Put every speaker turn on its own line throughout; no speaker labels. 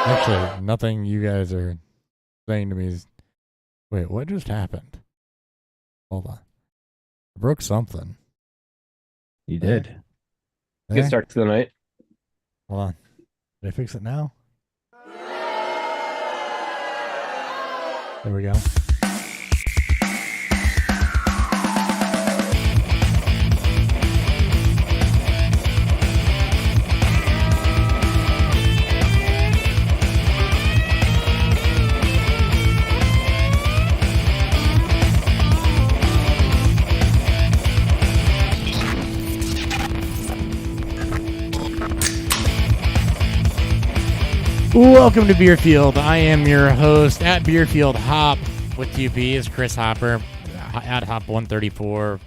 Actually, nothing you guys are saying to me is. Wait, what just happened? Hold on. I broke something.
You
There?
did.
Good
There?
start to the night.
Hold on. Did I fix it now? There we go. Welcome to Beerfield. I am your host at Beerfield Hop. With UB is Chris Hopper at Hop 134.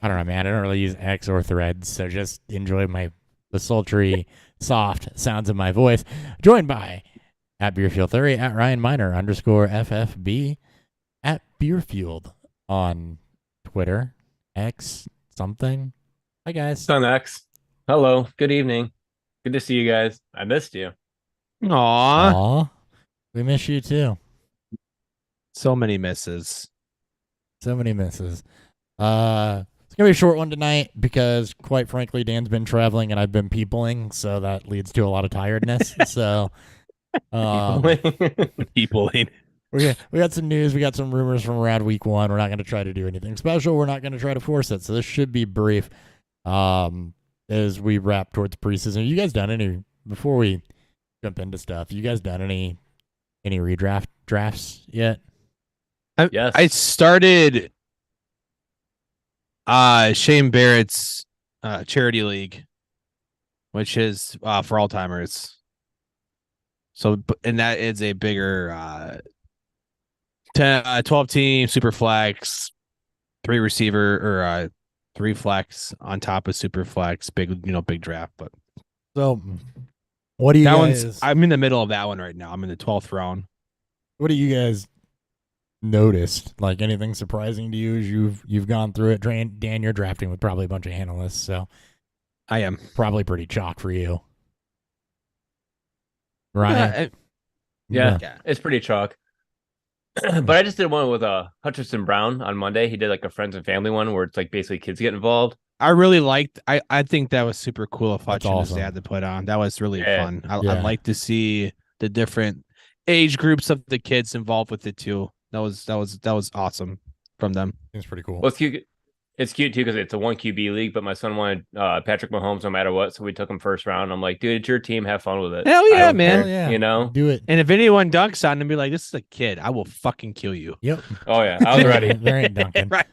I don't know, man. I don't really use X or Threads, so just enjoy the sultry, soft sounds of my voice. Joined by at Beerfield Theory at Ryan Miner _ FFB at Beerfield on Twitter, X something. Hi guys.
Son X. Hello. Good evening. Good to see you guys. I missed you.
Aw.
Aw, we miss you too.
So many misses.
So many misses. It's gonna be a short one tonight because, quite frankly, Dan's been traveling and I've been peopling, so that leads to a lot of tiredness. So,
People ain't.
we got some news. We got some rumors from around week one. We're not gonna try to do anything special. We're not gonna try to force it. So this should be brief. As we wrap towards preseason, have you guys done any before we jump into stuff? You guys done any drafts yet?
Yes.
I started Shane Barrett's charity league, which is for all timers. So, and that is a bigger 12 team super flex, 3 receiver or 3 flex on top of super flex, big draft. But
So, what do you
that
guys?
I'm in the middle of that one right now. I'm in the 12th round.
What do you guys noticed? Like anything surprising to you as you've gone through it? Dan, you're drafting with probably a bunch of analysts, so
I am
probably pretty chalk for you. Ryan?
Yeah. It's pretty chalk. But I just did one with Hutcherson Brown on Monday. He did like a friends and family one where it's like basically kids get involved.
I really liked. I think that was super cool of
That's
Hutch and his
awesome.
dad to put on. That was really
Yeah.
fun.
Yeah.
I'd like to see the different age groups of the kids involved with it too. That was awesome from them.
Seems pretty cool.
Well, it's cute. It's cute too because it's a 1 QB league, but my son wanted Patrick Mahomes no matter what, so we took him first round. I'm like, dude, it's your team. Have fun with it.
Hell
I
yeah,
don't
man.
care,
yeah.
You know?
Do it.
And if anyone dunks on him, be like, "This is a kid. I will fucking kill you."
Yep.
Oh yeah, I was ready.
There ain't dunking.
right.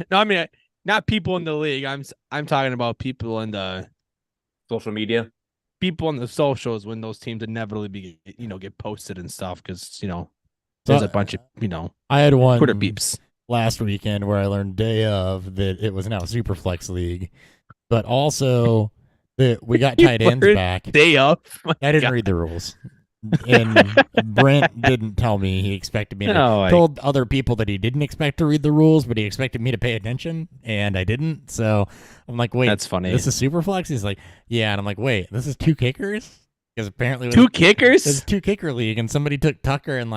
No, I mean, not people in the league. I'm talking about people in the
Social media.
people on the socials when those teams inevitably get posted and stuff because there's a bunch of
I had one
Twitter beeps.
last weekend where I learned day of that it was now a super flex league, but also that we got tight ends back.
Day up.
I didn't read the rules. And Brent didn't tell me. He expected me to told other people that he didn't expect to read the rules, but he expected me to pay attention, and I didn't. So I'm like, wait,
that's funny.
This is super flex? He's like, yeah, and I'm like, wait, this is 2 kickers? Because apparently
2 kickers?
It's 2 kicker league, and somebody took Tucker and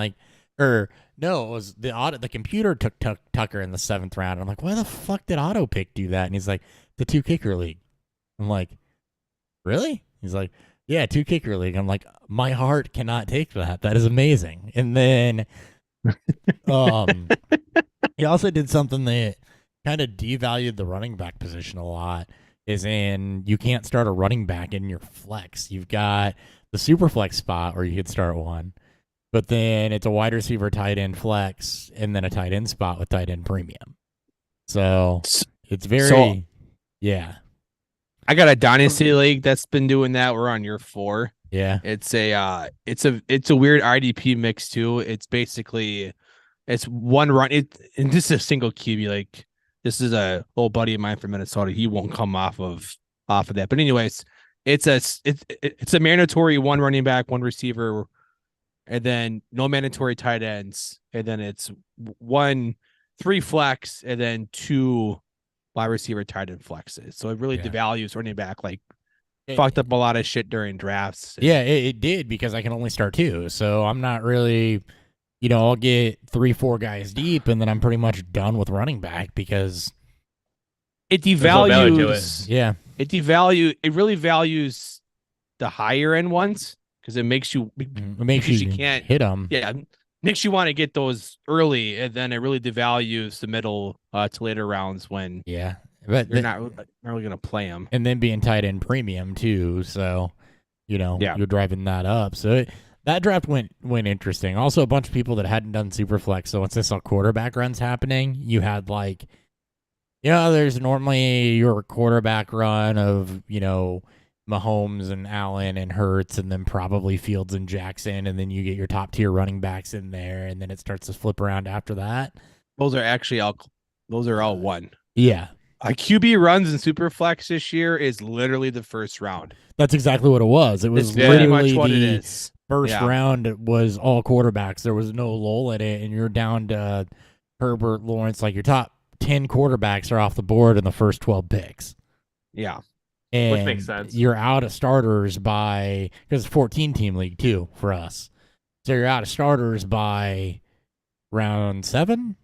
no, it was the computer took Tucker in the 7th round. I'm like, why the fuck did auto pick do that? And he's like, the 2 kicker league. I'm like, really? He's like, yeah, 2 kicker league. I'm like, my heart cannot take that. That is amazing. And then he also did something that kind of devalued the running back position a lot. Is in you can't start a running back in your flex. You've got the super flex spot where you could start one, but then it's a wide receiver tight end flex and then a tight end spot with tight end premium. So it's very yeah.
I got a dynasty league that's been doing that. We're on year 4.
Yeah.
It's a weird IDP mix too. It's basically one run. And this is a single QB. Like this is a old buddy of mine from Minnesota. He won't come off of that. But anyways, it's a mandatory 1 running back, 1 receiver, and then no mandatory tight ends, and then it's 3 flex, and then 2 wide receiver tight end flexes. So it really devalues running back like fucked up a lot of shit during drafts.
Yeah, it did because I can only start 2. So I'm not really, I'll get 3-4 guys deep and then I'm pretty much done with running back because
it
no value to
devalues.
Yeah.
It really values the higher end ones because it makes you
can't hit them.
Yeah, makes you want to get those early, and then it really devalues the middle to later rounds when
but
you're not really gonna play them.
And then being tight end premium too, so you're driving that up. So that draft went interesting. Also, a bunch of people that hadn't done Superflex. So once they saw quarterback runs happening, you had there's normally your quarterback run of Mahomes and Allen and Hurts, and then probably Fields and Jackson, and then you get your top tier running backs in there, and then it starts to flip around after that.
Those are all one.
Yeah.
QB runs in Superflex this year is literally the first round.
That's exactly what it was. It was
pretty much what it is.
First round was all quarterbacks. There was no lull in it, and you're down to Herbert, Lawrence. Your top 10 quarterbacks are off the board in the first 12 picks.
Yeah.
And
which makes sense.
You're out of starters because it's 14-team league too for us. So you're out of starters by round 7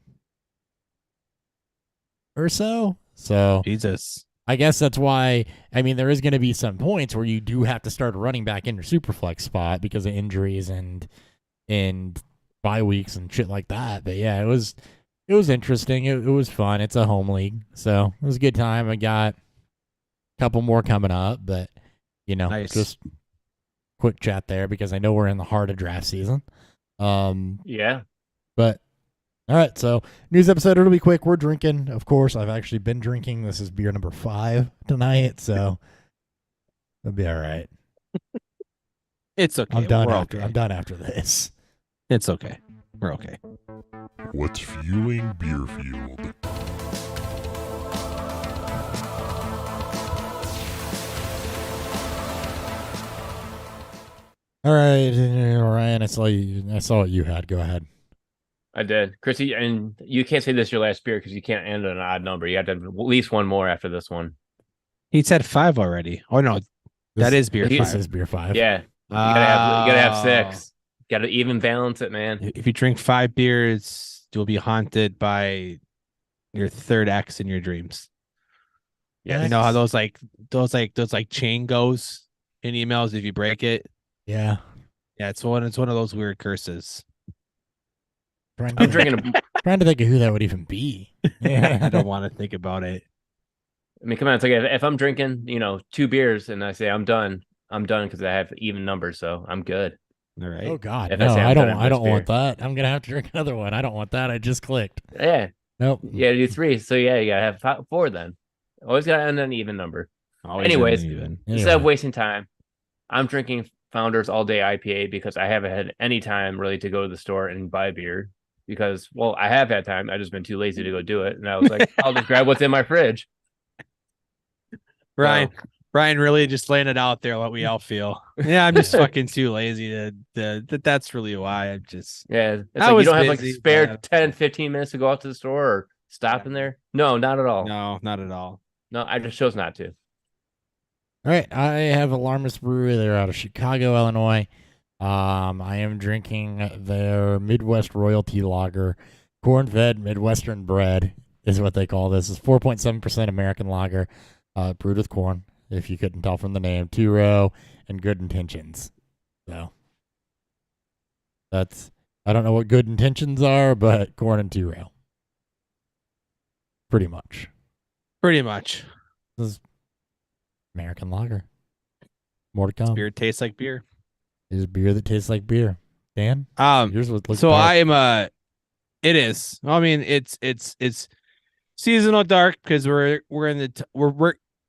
or so. So
Jesus.
I guess that's why, there is going to be some points where you do have to start a running back in your Superflex spot because of injuries and bye weeks and shit like that. But yeah, it was interesting. It was fun. It's a home league. So it was a good time. I got couple more coming up, but
nice.
Just quick chat there because I know we're in the heart of draft season.
Yeah.
But all right, so news episode, it'll be quick. We're drinking, of course. I've actually been drinking. This is beer number 5 tonight, so it'll be all right.
It's okay.
I'm done after this.
It's okay. We're okay.
What's fueling Beerfield?
All right, Ryan, I saw what you had. Go ahead.
I did. Chrissy, and you can't say this is your last beer because you can't end on an odd number. You have to have at least one more after this one.
He said 5 already. Oh, no. That is beer 5.
This is beer 5.
Yeah. You gotta have 6. Got to even balance it, man.
If you drink 5 beers, you'll be haunted by your third X in your dreams.
Yeah.
You know how those chain goes in emails if you break it?
Yeah.
Yeah, it's one of those weird curses.
I'm drinking
trying to think of who that would even be.
I don't want to think about it.
Come on, it's like if I'm drinking, 2 beers and I say I'm done because I have even numbers, so I'm good.
All right.
Oh God,
if
no, I don't
beer.
want that. I'm gonna have to drink another one. I don't want that. I just clicked.
Yeah.
Nope.
You gotta do 3. So yeah, you gotta have 4 then. Always gotta end on an even number. Anyways, instead of wasting time, I'm drinking Founders All Day IPA because I haven't had any time really to go to the store and buy beer because, well, I have had time. I've just been too lazy to go do it. And I was like, I'll just grab what's in my fridge.
Ryan really just laying it out there what we all feel. Yeah, I'm just fucking too lazy that's really why I'm just.
Yeah. It's like you don't have spare 10, 15 minutes to go out to the store or stop in there. No, not at all.
No, not at all.
No, I just chose not to.
All right, I have Alarmist Brewery. They're out of Chicago, Illinois. I am drinking their Midwest Royalty Lager. Corn-fed Midwestern bread is what they call this. It's 4.7% American lager, brewed with corn, if you couldn't tell from the name. 2-row and good intentions. So I don't know what good intentions are, but corn and 2-row. Pretty much. This is American lager. More to come.
Beer tastes like beer.
It is beer that tastes like beer. Dan? Yours was
so dark. I am it is. It's seasonal dark because we're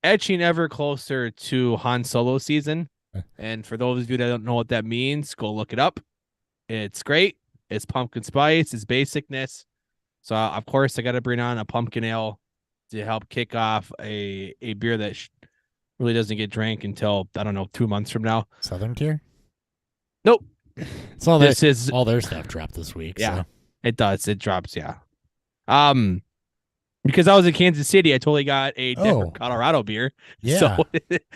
etching ever closer to Han Solo season. And for those of you that don't know what that means, go look it up. It's great. It's pumpkin spice. It's basicness. So of course I got to bring on a pumpkin ale to help kick off a beer that really doesn't get drank until, I don't know, 2 months from now.
Southern Tier?
Nope.
It's all all their stuff dropped this week.
Yeah,
so.
It does. It drops. Yeah. Because I was in Kansas City, I totally got a Denver, Colorado beer.
Yeah.
So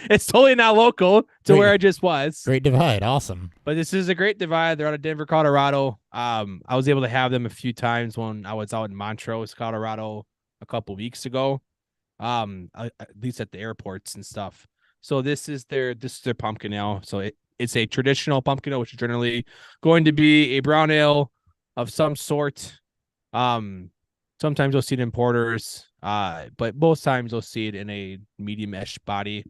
it's totally not local to where I just was.
Great divide. Awesome.
But this is a great divide. They're out of Denver, Colorado. I was able to have them a few times when I was out in Montrose, Colorado a couple weeks ago. At least at the airports and stuff. So this is their pumpkin ale. So it's a traditional pumpkin ale, which is generally going to be a brown ale of some sort. Sometimes you'll see it in porters, but most times you'll see it in a medium-ish body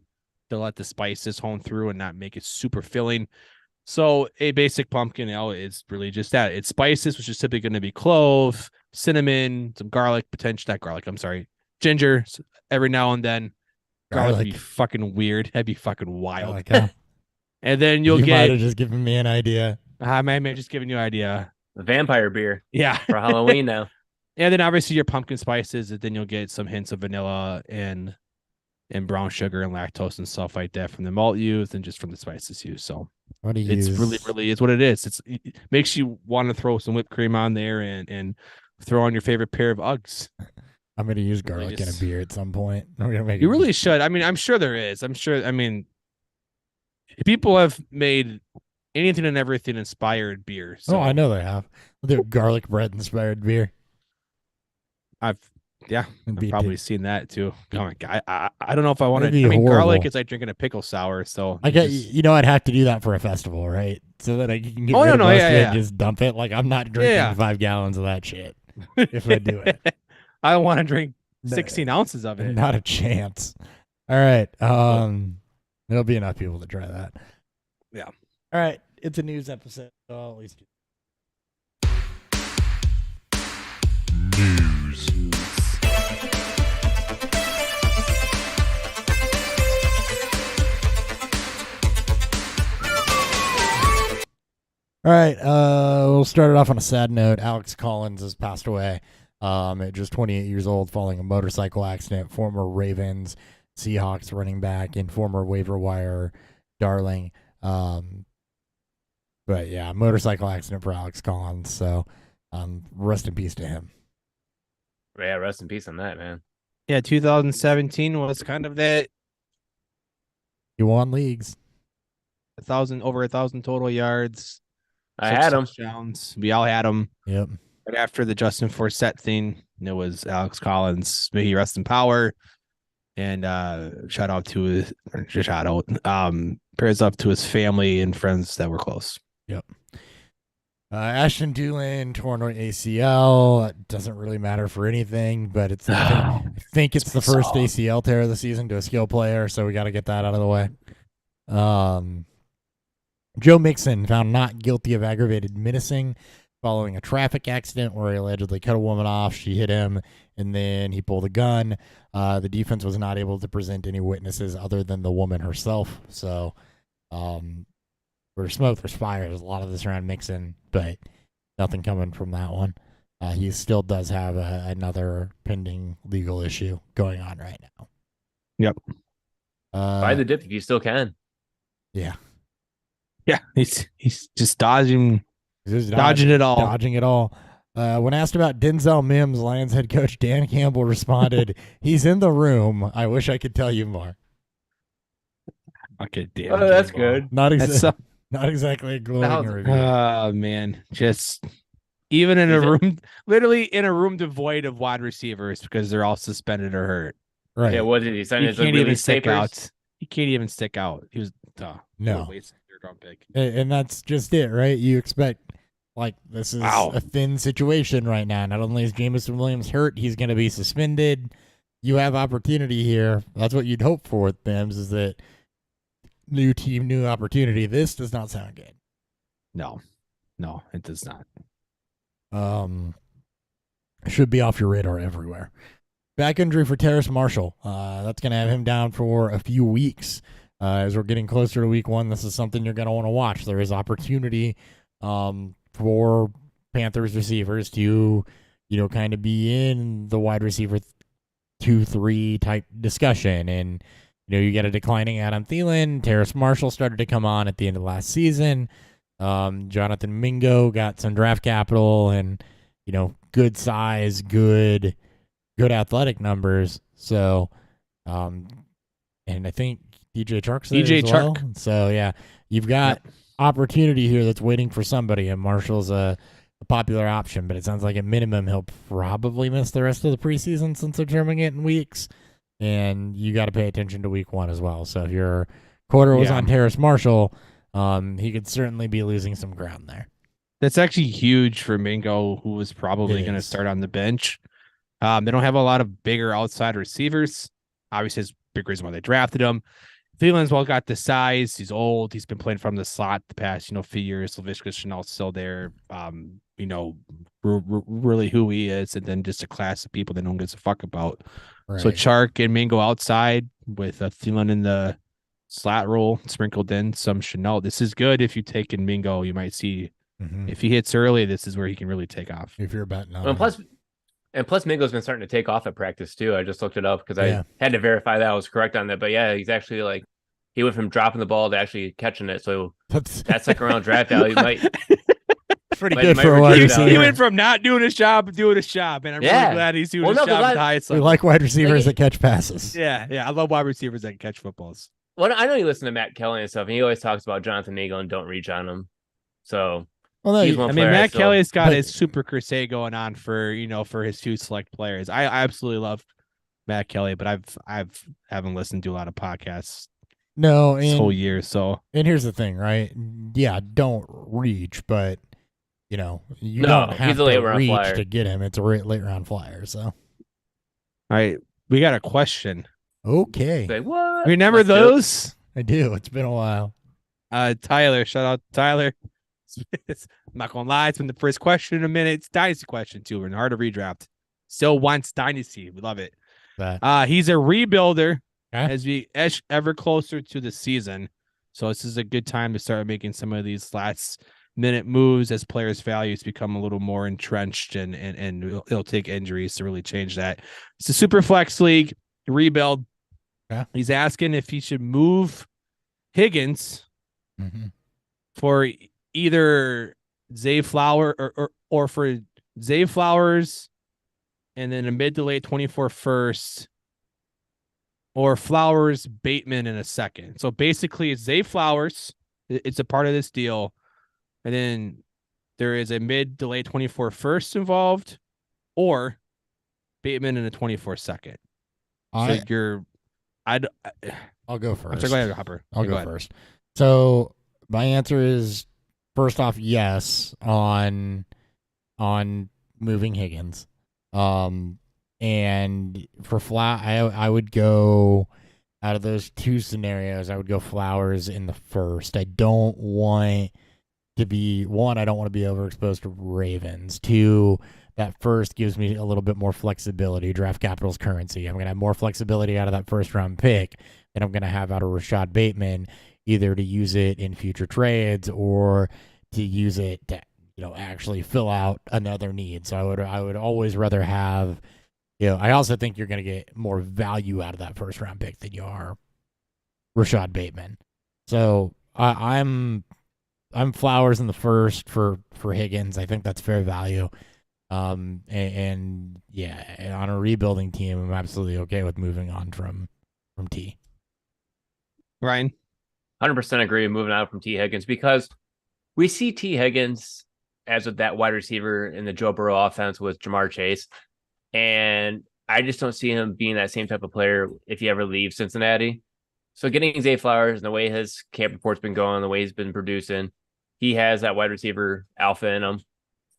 to let the spices hone through and not make it super filling. So a basic pumpkin ale is really just that. It's spices, which is typically going to be clove, cinnamon, some garlic, ginger every now and then. Garlic would be fucking weird. That'd be fucking wild. And then you might
have just given me an idea.
I may have just given you an idea.
The vampire beer.
Yeah.
For Halloween now.
And then obviously your pumpkin spices, and then you'll get some hints of vanilla and brown sugar and lactose and stuff like that from the malt used and just from the spices used. So it's really is what it is. It makes you want to throw some whipped cream on there and throw on your favorite pair of Uggs.
I'm going to use garlic in a beer at some point.
You really should. I mean, I'm sure there is. I mean, people have made anything and everything inspired beer. So.
Oh, I know they have. They're garlic bread inspired beer.
I've probably seen that too. Oh my God, I don't know if I want to. I mean,
horrible.
Garlic is like drinking a pickle sour. So
I get I'd have to do that for a festival, right? So that I can get rid of most of it and just dump it. Like I'm not drinking 5 gallons of that shit if I do it.
I don't want to drink 16 ounces of it.
Not a chance. All right. There'll be enough people to try that.
Yeah.
All right. It's a news episode. So I'll at least do.
News.
All right, we'll start it off on a sad note. Alex Collins has passed away at just 28 years old following a motorcycle accident. Former Ravens, Seahawks running back, and former waiver wire darling. But yeah, motorcycle accident for Alex Collins. So rest in peace to him.
Yeah, rest in peace on that, man.
Yeah, 2017 was kind of that.
He won leagues.
Over 1,000 total yards.
I had him.
Touchdowns. We all had him.
Yep.
Right after the Justin Forsett thing, it was Alex Collins. May he rest in power. And prayers up to his family and friends that were close.
Yep. Ashton Doolin torn ACL. It doesn't really matter for anything, but I think it's the first ACL tear of the season to a skill player, so we got to get that out of the way. Joe Mixon found not guilty of aggravated menacing following a traffic accident where he allegedly cut a woman off. She hit him, and then he pulled a gun. The defense was not able to present any witnesses other than the woman herself. So, where smoke, there's fire. There's a lot of this around Mixon, but nothing coming from that one. He still does have another pending legal issue going on right now.
Yep.
Buy the dip if you still can.
Yeah.
Yeah, he's just dodging it all.
Dodging it all. When asked about Denzel Mims, Lions head coach Dan Campbell responded, "He's in the room. I wish I could tell you more."
Okay, damn.
Oh, that's good.
Not exactly a glowing review.
Oh man, just even in a room, literally in a room devoid of wide receivers because they're all suspended or hurt.
Right.
Yeah. What did he sign?
He can't even stick out. He can't even stick out. He was
no.
Round pick.
And that's just it, right? You expect this is a thin situation right now. Not only is Jameson Williams hurt, he's going to be suspended. You have opportunity here. That's what you'd hope for with Mims, is that new team, new opportunity. This does not sound good.
No, it does not.
Should be off your radar everywhere. Back injury for Terrace Marshall. That's going to have him down for a few weeks. As we're getting closer to week 1, this is something you're going to want to watch. There is opportunity for Panthers receivers to, kind of be in the wide receiver 2-3 type discussion. And, you get a declining Adam Thielen. Terrace Marshall started to come on at the end of last season. Jonathan Mingo got some draft capital and, good size, good good athletic numbers. So, and I think DJ Chark's there
DJ
as well.
Chark.
So yeah, you've got opportunity here that's waiting for somebody, and Marshall's a popular option, but it sounds like at minimum he'll probably miss the rest of the preseason since they're terming it in weeks, and you got to pay attention to week 1 as well. So if your quarter was on Terrace Marshall, he could certainly be losing some ground there.
That's actually huge for Mingo, who was probably going to start on the bench. They don't have a lot of bigger outside receivers. Obviously, it's a big reason why they drafted him. Thielens got the size. He's old. He's been playing from the slot the past, few years. Laviska Shenault's still there. Really who he is, and then just a class of people that no one gives a fuck about. Right. So Chark and Mingo outside with Thielen in the slot role, sprinkled in some Shenault. This is good if you take in Mingo. You might see if he hits early, this is where he can really take off.
If you're betting on
plus Mingo's been starting to take off at practice too. I just looked it up because I had to verify that I was correct on that. But yeah, he's actually he went from dropping the ball to actually catching it. So that second round draft value might
pretty good for a wide receiver.
He went from not doing his job to doing his job, and I'm really glad he's doing his job at the highest level.
We like wide receivers that catch passes.
Yeah, I love wide receivers that can catch footballs.
Well, I know you listen to Matt Kelly and stuff, and he always talks about Jonathan Mingo and don't reach on him. So.
Matt Kelly's got his super crusade going on for for his 2 select players. I absolutely love Matt Kelly, but I haven't listened to a lot of podcasts. This whole year. So,
and here's the thing, right? Yeah, don't reach, but you don't have to reach to get him. It's a late round flyer. So, all
right, we got a question.
Okay,
say what?
Remember those?
I do. It's been a while.
Tyler, shout out to Tyler. I'm not gonna lie, it's been the first question in a minute. It's Dynasty question too. We're in hard to redraft. Still wants Dynasty. We love it. He's a rebuilder as we edge ever closer to the season. So this is a good time to start making some of these last minute moves as players' values become a little more entrenched and it'll take injuries to really change that. It's a super flex league rebuild.
Yeah.
He's asking if he should move Higgins for either Zay Flower or for Zay Flowers and then a mid to late 24 first, or Flowers, Bateman in a second. So basically it's Zay Flowers. It's a part of this deal. And then there is a mid to late 24 first involved, or Bateman in a 24 second. I'll
go first.
I'm sorry, go ahead, Hopper.
I'll go first. So my answer is, first off, yes on moving Higgins. And for I would go, out of those 2 scenarios, I would go Flowers in the first. I don't want to be overexposed to Ravens. 2, that first gives me a little bit more flexibility. Draft capital's currency. I'm going to have more flexibility out of that first round pick than I'm going to have out of Rashad Bateman, either to use it in future trades or to use it to actually fill out another need. So I would always rather have, I also think you're going to get more value out of that first round pick than you are Rashad Bateman. So I'm Flowers in the first for Higgins. I think that's fair value. And yeah, on a rebuilding team, I'm absolutely okay with moving on from T.
Ryan?
100% agree with moving out from T. Higgins, because we see T. Higgins as with that wide receiver in the Joe Burrow offense with Jamar Chase. And I just don't see him being that same type of player if he ever leaves Cincinnati. So getting Zay Flowers and the way his camp report's been going, the way he's been producing, he has that wide receiver alpha in him.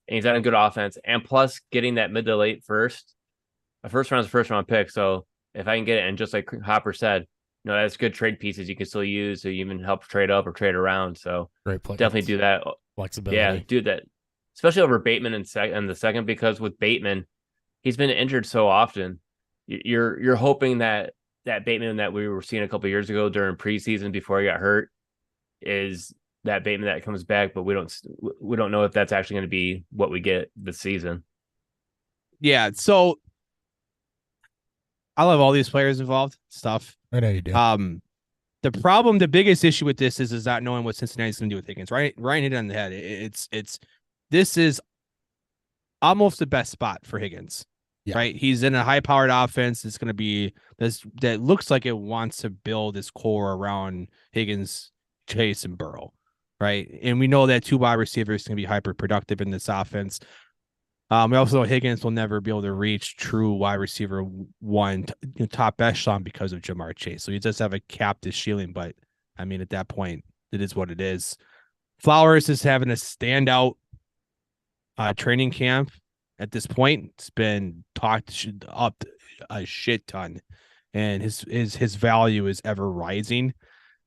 And he's on a good offense. And plus getting that mid to late first. A first round is a first round pick. So if I can get it, and just like Hopper said, that's good trade pieces you can still use to even help trade up or trade around. So definitely do that.
Flexibility.
Yeah, do that. Especially over Bateman in the second, because with Bateman, he's been injured so often. You're hoping that Bateman that we were seeing a couple of years ago during preseason before he got hurt is that Bateman that comes back, but we don't know if that's actually going to be what we get this season.
Yeah, so I love all these players involved. Stuff.
I know you do.
The biggest issue with this is not knowing what Cincinnati's going to do with Higgins. Right? Ryan hit it on the head. This is almost the best spot for Higgins. right? He's in a high-powered offense. It's going to be this that looks like it wants to build this core around Higgins, Chase, and Burrow, right? And we know that 2 wide receivers can be hyper productive in this offense. We also know Higgins will never be able to reach true wide receiver one top echelon because of Jamar Chase. So he does have a capped ceiling, but I mean, at that point, it is what it is. Flowers is having a standout training camp at this point. It's been talked up a shit ton, and his value is ever rising.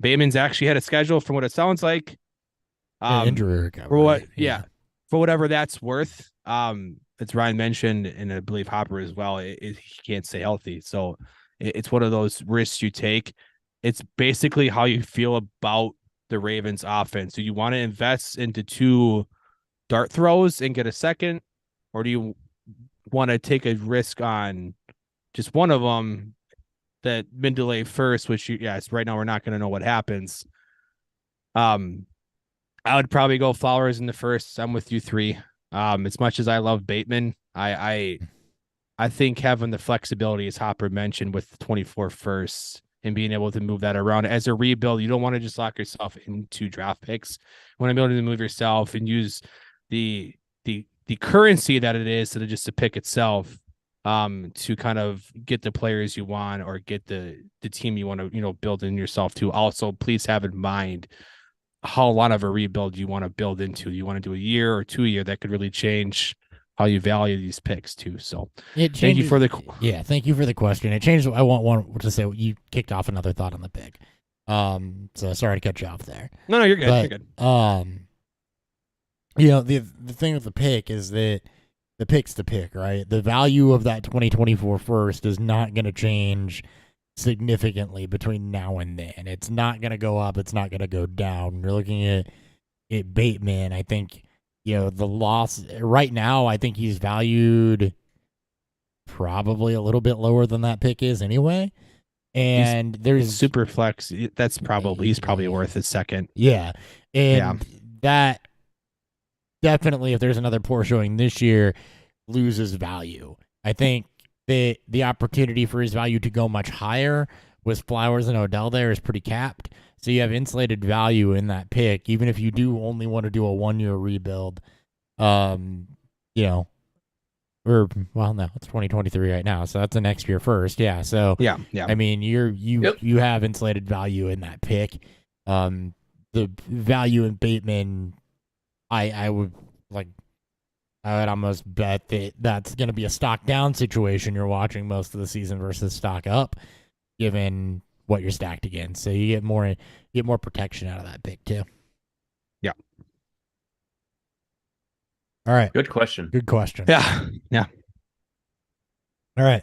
Bateman's actually had a schedule from what it sounds like.
Injury recovery.
For what? Yeah, for whatever that's worth. As Ryan mentioned, and I believe Hopper as well, he can't stay healthy. So it's one of those risks you take. It's basically how you feel about the Ravens offense. Do you want to invest into 2 dart throws and get a second, or do you want to take a risk on just one of them that mid to late first, which right now we're not going to know what happens. I would probably go Flowers in the first. I'm with you 3. As much as I love Bateman, I think having the flexibility, as Hopper mentioned, with the 24 firsts and being able to move that around as a rebuild, you don't want to just lock yourself into draft picks. You want to be able to move yourself and use the currency that it is to just the pick itself, to kind of get the players you want or get the team you want to, build in yourself to. Also, please have in mind how long of a rebuild you want to build into. You want to do a year or 2 year that could really change how you value these picks too. So thank you for the
question. It changed. I want to say you kicked off another thought on the pick. So sorry to cut you off there.
No, you're good.
But, you're good. The thing with the pick is that the pick's the pick, right? The value of that 2024 first is not going to change significantly between now and then. It's not going to go up. It's not going to go down. You're looking at Bateman. I think, the loss right now, I think he's valued probably a little bit lower than that pick is anyway. And there's
super flex. He's probably worth a second.
Yeah. And that definitely, if there's another poor showing this year, loses value. I think the opportunity for his value to go much higher with Flowers and Odell there is pretty capped. So you have insulated value in that pick, even if you do only want to do a 1-year rebuild. It's 2023 right now, so that's the next year first. Yeah. So I mean, you have insulated value in that pick. The value in Bateman, I would almost bet that that's going to be a stock down situation you're watching most of the season versus stock up, given what you're stacked against. So you get more protection out of that pick too.
Yeah.
All right.
Good question.
Yeah.
All right.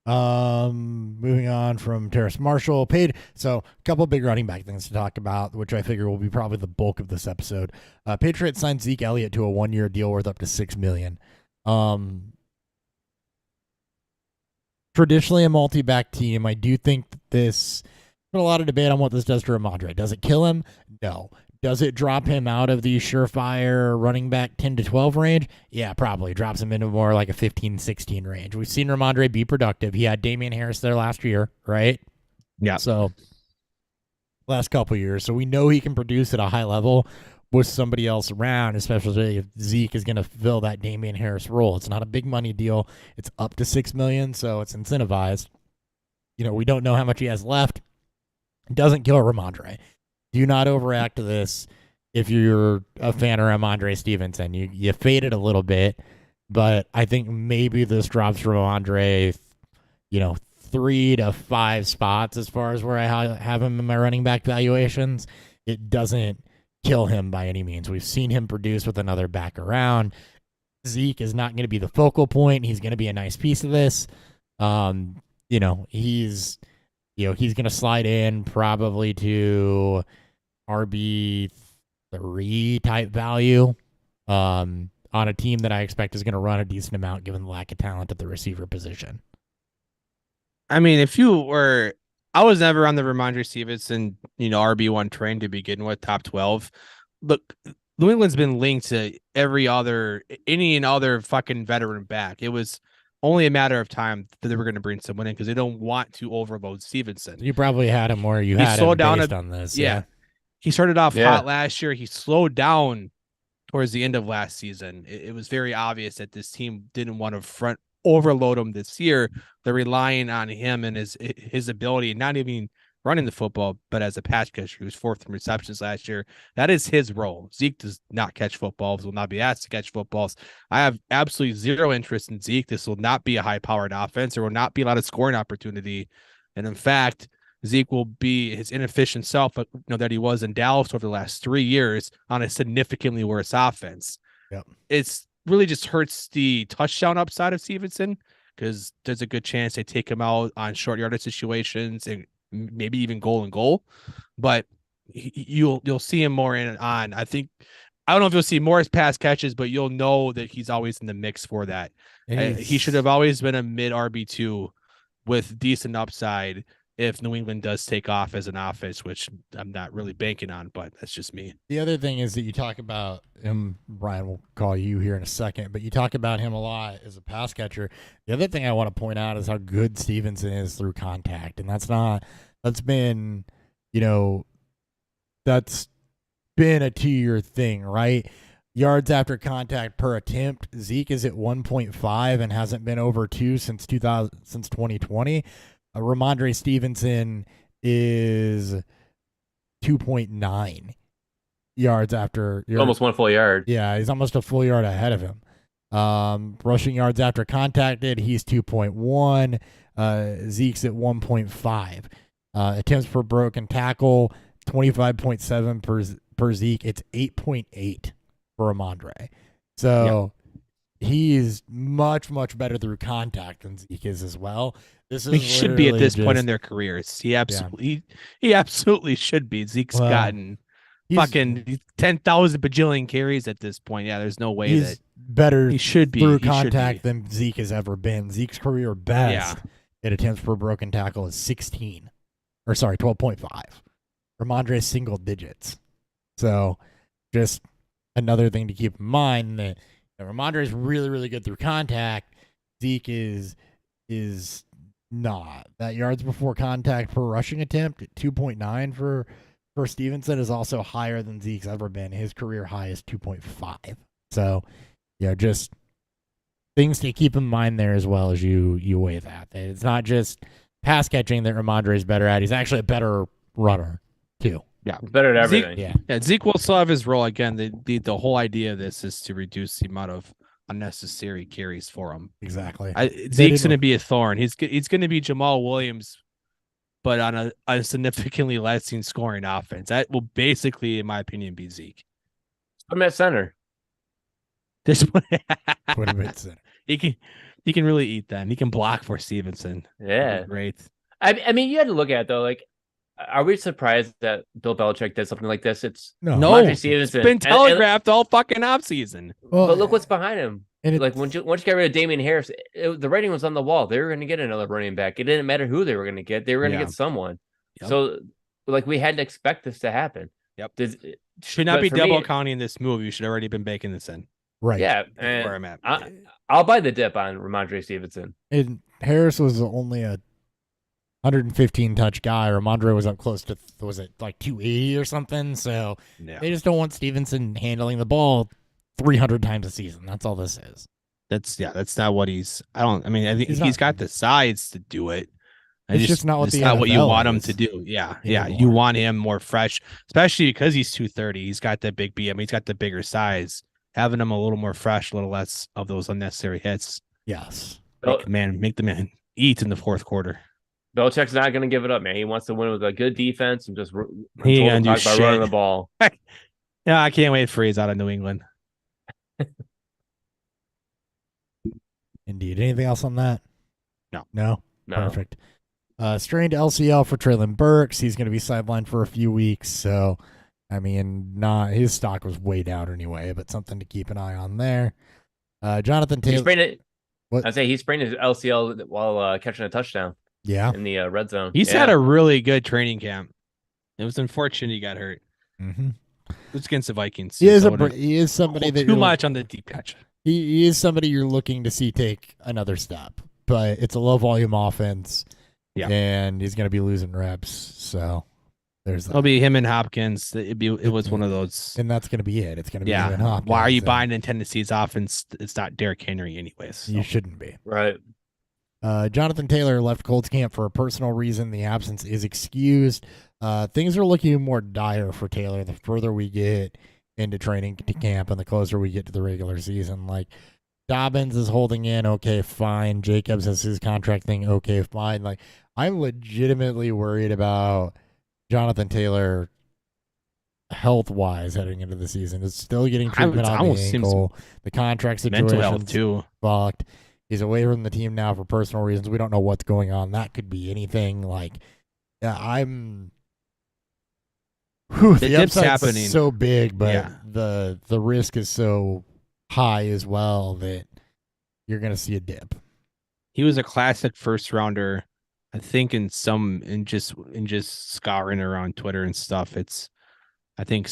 Moving on from Terrace Marshall, paid. So a couple of big running back things to talk about, which I figure will be probably the bulk of this episode. Patriots signed Zeke Elliott to a 1-year deal worth up to $6 million. Traditionally a multi-back team. I do think that there's a lot of debate on what this does to Ramondre. Does it kill him? No. Does it drop him out of the surefire running back 10 to 12 range? Yeah, probably. Drops him into more like a 15, 16 range. We've seen Ramondre be productive. He had Damian Harris there last year, right?
Yeah.
So last couple years. So we know he can produce at a high level with somebody else around, especially if Zeke is going to fill that Damian Harris role. It's not a big money deal. It's up to $6 million, so it's incentivized. We don't know how much he has left. It doesn't kill Ramondre. Do not overreact to this if you're a fan of Ramondre Stevenson. You fade it a little bit, but I think maybe this drops Ramondre, 3 to 5 spots as far as where I have him in my running back valuations. It doesn't kill him by any means. We've seen him produce with another back around. Zeke is not going to be the focal point. He's going to be a nice piece of this. He's going to slide in probably to RB3 type value on a team that I expect is going to run a decent amount given the lack of talent at the receiver position.
I mean, I was never on the Ramondre Stevenson, RB1 train to begin with, top 12. Look, New England's been linked to any and other fucking veteran back. It was only a matter of time that they were going to bring someone in because they don't want to overload Stevenson.
You probably had him where you had him based on this. Yeah.
He started off hot last year. He slowed down towards the end of last season. It was very obvious that this team didn't want to front overload him this year. They're relying on him and his ability, not even running the football, but as a pass catcher. He was 4th in receptions last year. That is his role. Zeke does not catch footballs, will not be asked to catch footballs. I have absolutely zero interest in Zeke. This will not be a high-powered offense. There will not be a lot of scoring opportunity. And in fact, Zeke will be his inefficient self, that he was in Dallas over the last 3 years on a significantly worse offense.
Yep.
It's really just hurts the touchdown upside of Stevenson because there's a good chance they take him out on short yardage situations and maybe even goal and goal, but you'll see him more on. I don't know if you'll see more as pass catches, but you'll know that he's always in the mix for that. He should have always been a mid RB2 with decent upside if New England does take off as an offense, which I'm not really banking on, but that's just me.
The other thing is that you talk about him, Brian will call you here in a second, but you talk about him a lot as a pass catcher. The other thing I want to point out is how good Stevenson is through contact. And that's been a 2-year thing, right? Yards after contact per attempt, Zeke is at 1.5 and hasn't been over 2 since 2020. Ramondre Stevenson is 2.9 yards after.
Almost 1 full yard.
Yeah, he's almost a full yard ahead of him. Rushing yards after contacted, he's 2.1. Zeke's at 1.5. Attempts per broken tackle, 25.7 per Zeke. It's 8.8 for Ramondre. So he is much, much better through contact than Zeke is as well.
He should be at this point in their careers. He absolutely should be. Zeke's gotten fucking 10,000 bajillion carries at this point. Yeah, there's no way that
better
he should be
through contact than Zeke has ever been. Zeke's career best at attempts per broken tackle is 12.5. Ramondre's single digits. So just another thing to keep in mind that Ramondre is really, really good through contact. Zeke is not. That yards before contact per rushing attempt at 2.9 for Stevenson is also higher than Zeke's ever been. His career high is 2.5. So, just things to keep in mind there as well as you weigh that. It's not just pass catching that Ramondre is better at. He's actually a better runner too.
Yeah, better at everything.
Zeke will still have his role again. The whole idea of this is to reduce the amount of unnecessary carries for him.
Exactly.
Zeke's going to be a thorn. He's going to be Jamal Williams, but on a significantly less scoring offense. That will basically, in my opinion, be Zeke.
Put him at center.
Put
him at center.
He can really eat them. He can block for Stevenson.
Yeah,
great.
I mean, you had to look at it though. Like, are we surprised that Bill Belichick did something like this? It's
It's been telegraphed all fucking offseason.
Well, but look what's behind him. And like once you get rid of Damian Harris, the writing was on the wall. They were going to get another running back. It didn't matter who they were going to get. They were going to get someone. Yep. So, like, we had to expect this to happen.
Yep. Should not be double counting this move. You should already been baking this in.
Right.
Yeah. And where I'm at. I'll buy the dip on Ramondre Stevenson.
And Harris was only a 115 touch guy. Ramondre was up close to, was it like 280 or something? So they just don't want Stevenson handling the ball 300 times a season. That's all this is.
That's not what I think he's got the size to do it.
It's just not what
you want him to do. Yeah. You want him more fresh, especially because he's 230. He's got that big BM. He's got the bigger size. Having him a little more fresh, a little less of those unnecessary hits.
Yes.
Make the man eat in the fourth quarter.
Belichick's not going to give it up, man. He wants to win with a good defense and just
he ain't gonna do shit.
Running the ball.
Yeah, I can't wait for he's out of New England.
Indeed. Anything else on that?
No.
Perfect. Strained LCL for Traylon Burks. He's going to be sidelined for a few weeks. So, I mean, his stock was way down anyway, but something to keep an eye on there. Jonathan Taylor.
He sprained it. I'd say he sprained his LCL while catching a touchdown.
Yeah.
In the red zone.
He's had a really good training camp. It was unfortunate he got hurt.
Mm-hmm.
It was against the Vikings.
He is somebody that
too much on the deep catch.
he is somebody you're looking to see take another step, but it's a low volume offense, and he's going to be losing reps. So there's that.
It'll be him and Hopkins. It was one of those,
and that's going to be it. It's going to be him and Hopkins.
Why are you buying in Tennessee's offense? It's not Derrick Henry, anyways. So.
You shouldn't be.
Right.
Jonathan Taylor left Colts camp for a personal reason. The absence is excused. Things are looking more dire for Taylor the further we get into training camp and the closer we get to the regular season. Like, Dobbins is holding in, okay, fine. Jacobs has his contract thing, okay, fine. Like, I'm legitimately worried about Jonathan Taylor health-wise heading into the season. It's still getting treatment on the ankle. The contract situation
mental health too.
Fucked. He's away from the team now for personal reasons. We don't know what's going on. That could be anything. Like, I'm. The
dip's happening
so big, but the risk is so high as well that you're going to see a dip.
He was a classic first rounder. I think in just scouring around Twitter and stuff, it's I think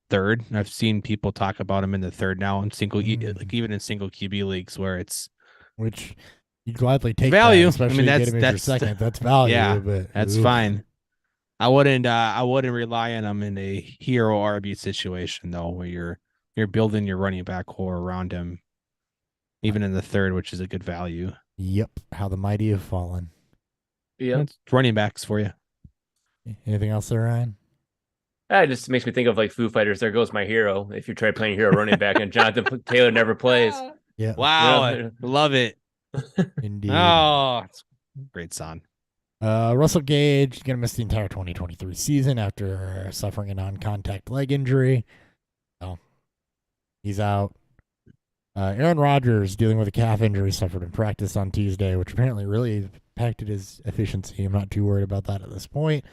third. I've seen people talk about him in the third now in even in single QB leagues where it's
which you'd gladly take
value.
That, especially
that's
your second. That's value.
Yeah,
but
that's fine. I wouldn't rely on him in a hero RB situation though, where you're building your running back core around him, even in the third, which is a good value.
Yep, how the mighty have fallen.
Yeah,
it's running backs for you.
Anything else there, Ryan?
It just makes me think of like Foo Fighters. There goes my hero. If you try playing hero running back and Jonathan Taylor never plays.
Yeah.
Wow. Love it.
Indeed.
Oh, it's a great song.
Russell Gage is going to miss the entire 2023 season after suffering a non-contact leg injury. So he's out. Aaron Rodgers dealing with a calf injury suffered in practice on Tuesday, which apparently really impacted his efficiency. I'm not too worried about that at this point,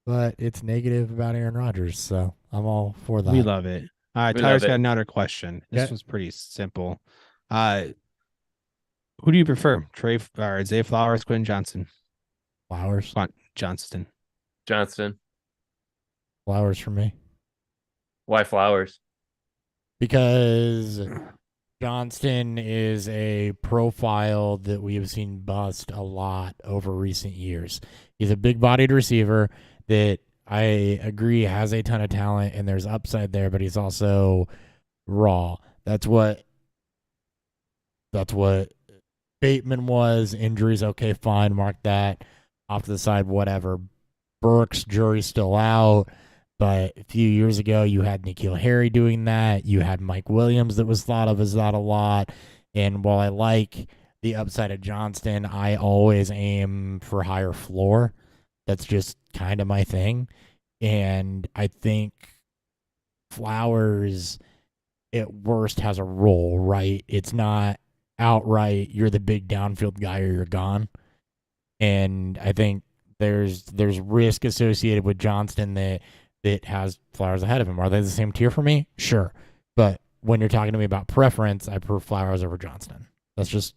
but it's negative about Aaron Rodgers, so I'm all for that.
We love it. All right, Tyler's got another question. This was pretty simple. Who do you prefer, Zay Flowers, Quentin Johnson?
Flowers.
Johnston.
Flowers for me.
Why Flowers?
Because Johnston is a profile that we have seen bust a lot over recent years. He's a big-bodied receiver that I agree has a ton of talent and there's upside there, but he's also raw. That's what Bateman was. Injuries, okay, fine, mark that off to the side, whatever. Burks, jury's still out. But a few years ago, you had N'Keal Harry doing that. You had Mike Williams that was thought of as that a lot. And while I like the upside of Johnston, I always aim for higher floor. That's just kind of my thing. And I think Flowers, at worst, has a role, right? It's not outright, you're the big downfield guy or you're gone. And I think there's risk associated with Johnston that has Flowers ahead of him. Are they the same tier for me? Sure. But when you're talking to me about preference, I prefer Flowers over Johnston. That's just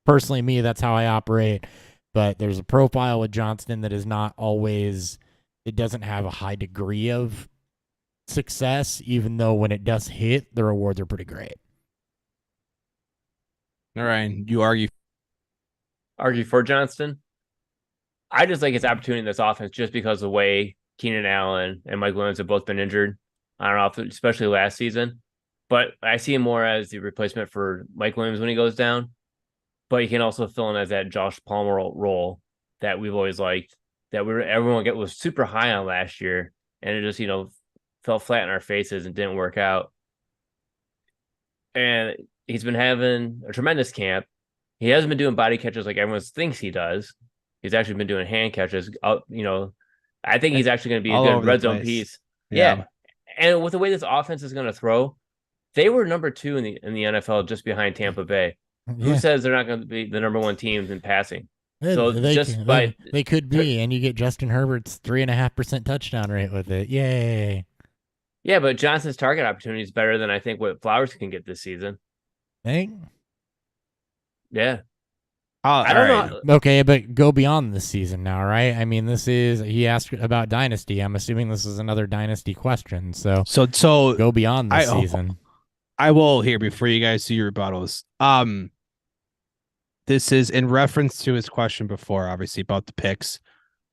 personally me. That's how I operate. But there's a profile with Johnston that is not always, it doesn't have a high degree of success, even though when it does hit, the rewards are pretty great.
All right. You argue
for Johnston? I just like his opportunity in this offense just because of the way Keenan Allen and Mike Williams have both been injured. I don't know, especially last season. But I see him more as the replacement for Mike Williams when he goes down. But he can also fill in as that Josh Palmer role that we've always liked, that everyone was super high on last year, and it just fell flat in our faces and didn't work out. And he's been having a tremendous camp. He hasn't been doing body catches like everyone thinks he does. He's actually been doing hand catches. I think he's actually going to be a good red zone piece. Yeah. And with the way this offense is going to throw, they were number 2 in the NFL just behind Tampa Bay. Yeah. Who says they're not going to be the number 1 team in passing? So
they could be, and you get Justin Herbert's 3.5% touchdown rate with it. Yay!
Yeah, but Johnson's target opportunity is better than I think what Flowers can get this season.
Think?
Yeah.
I don't
know. Okay, but go beyond this season now, right? I mean, he asked about Dynasty. I'm assuming this is another Dynasty question. So
go
beyond this season.
I will here before you guys do your rebuttals. This is in reference to his question before, obviously about the picks.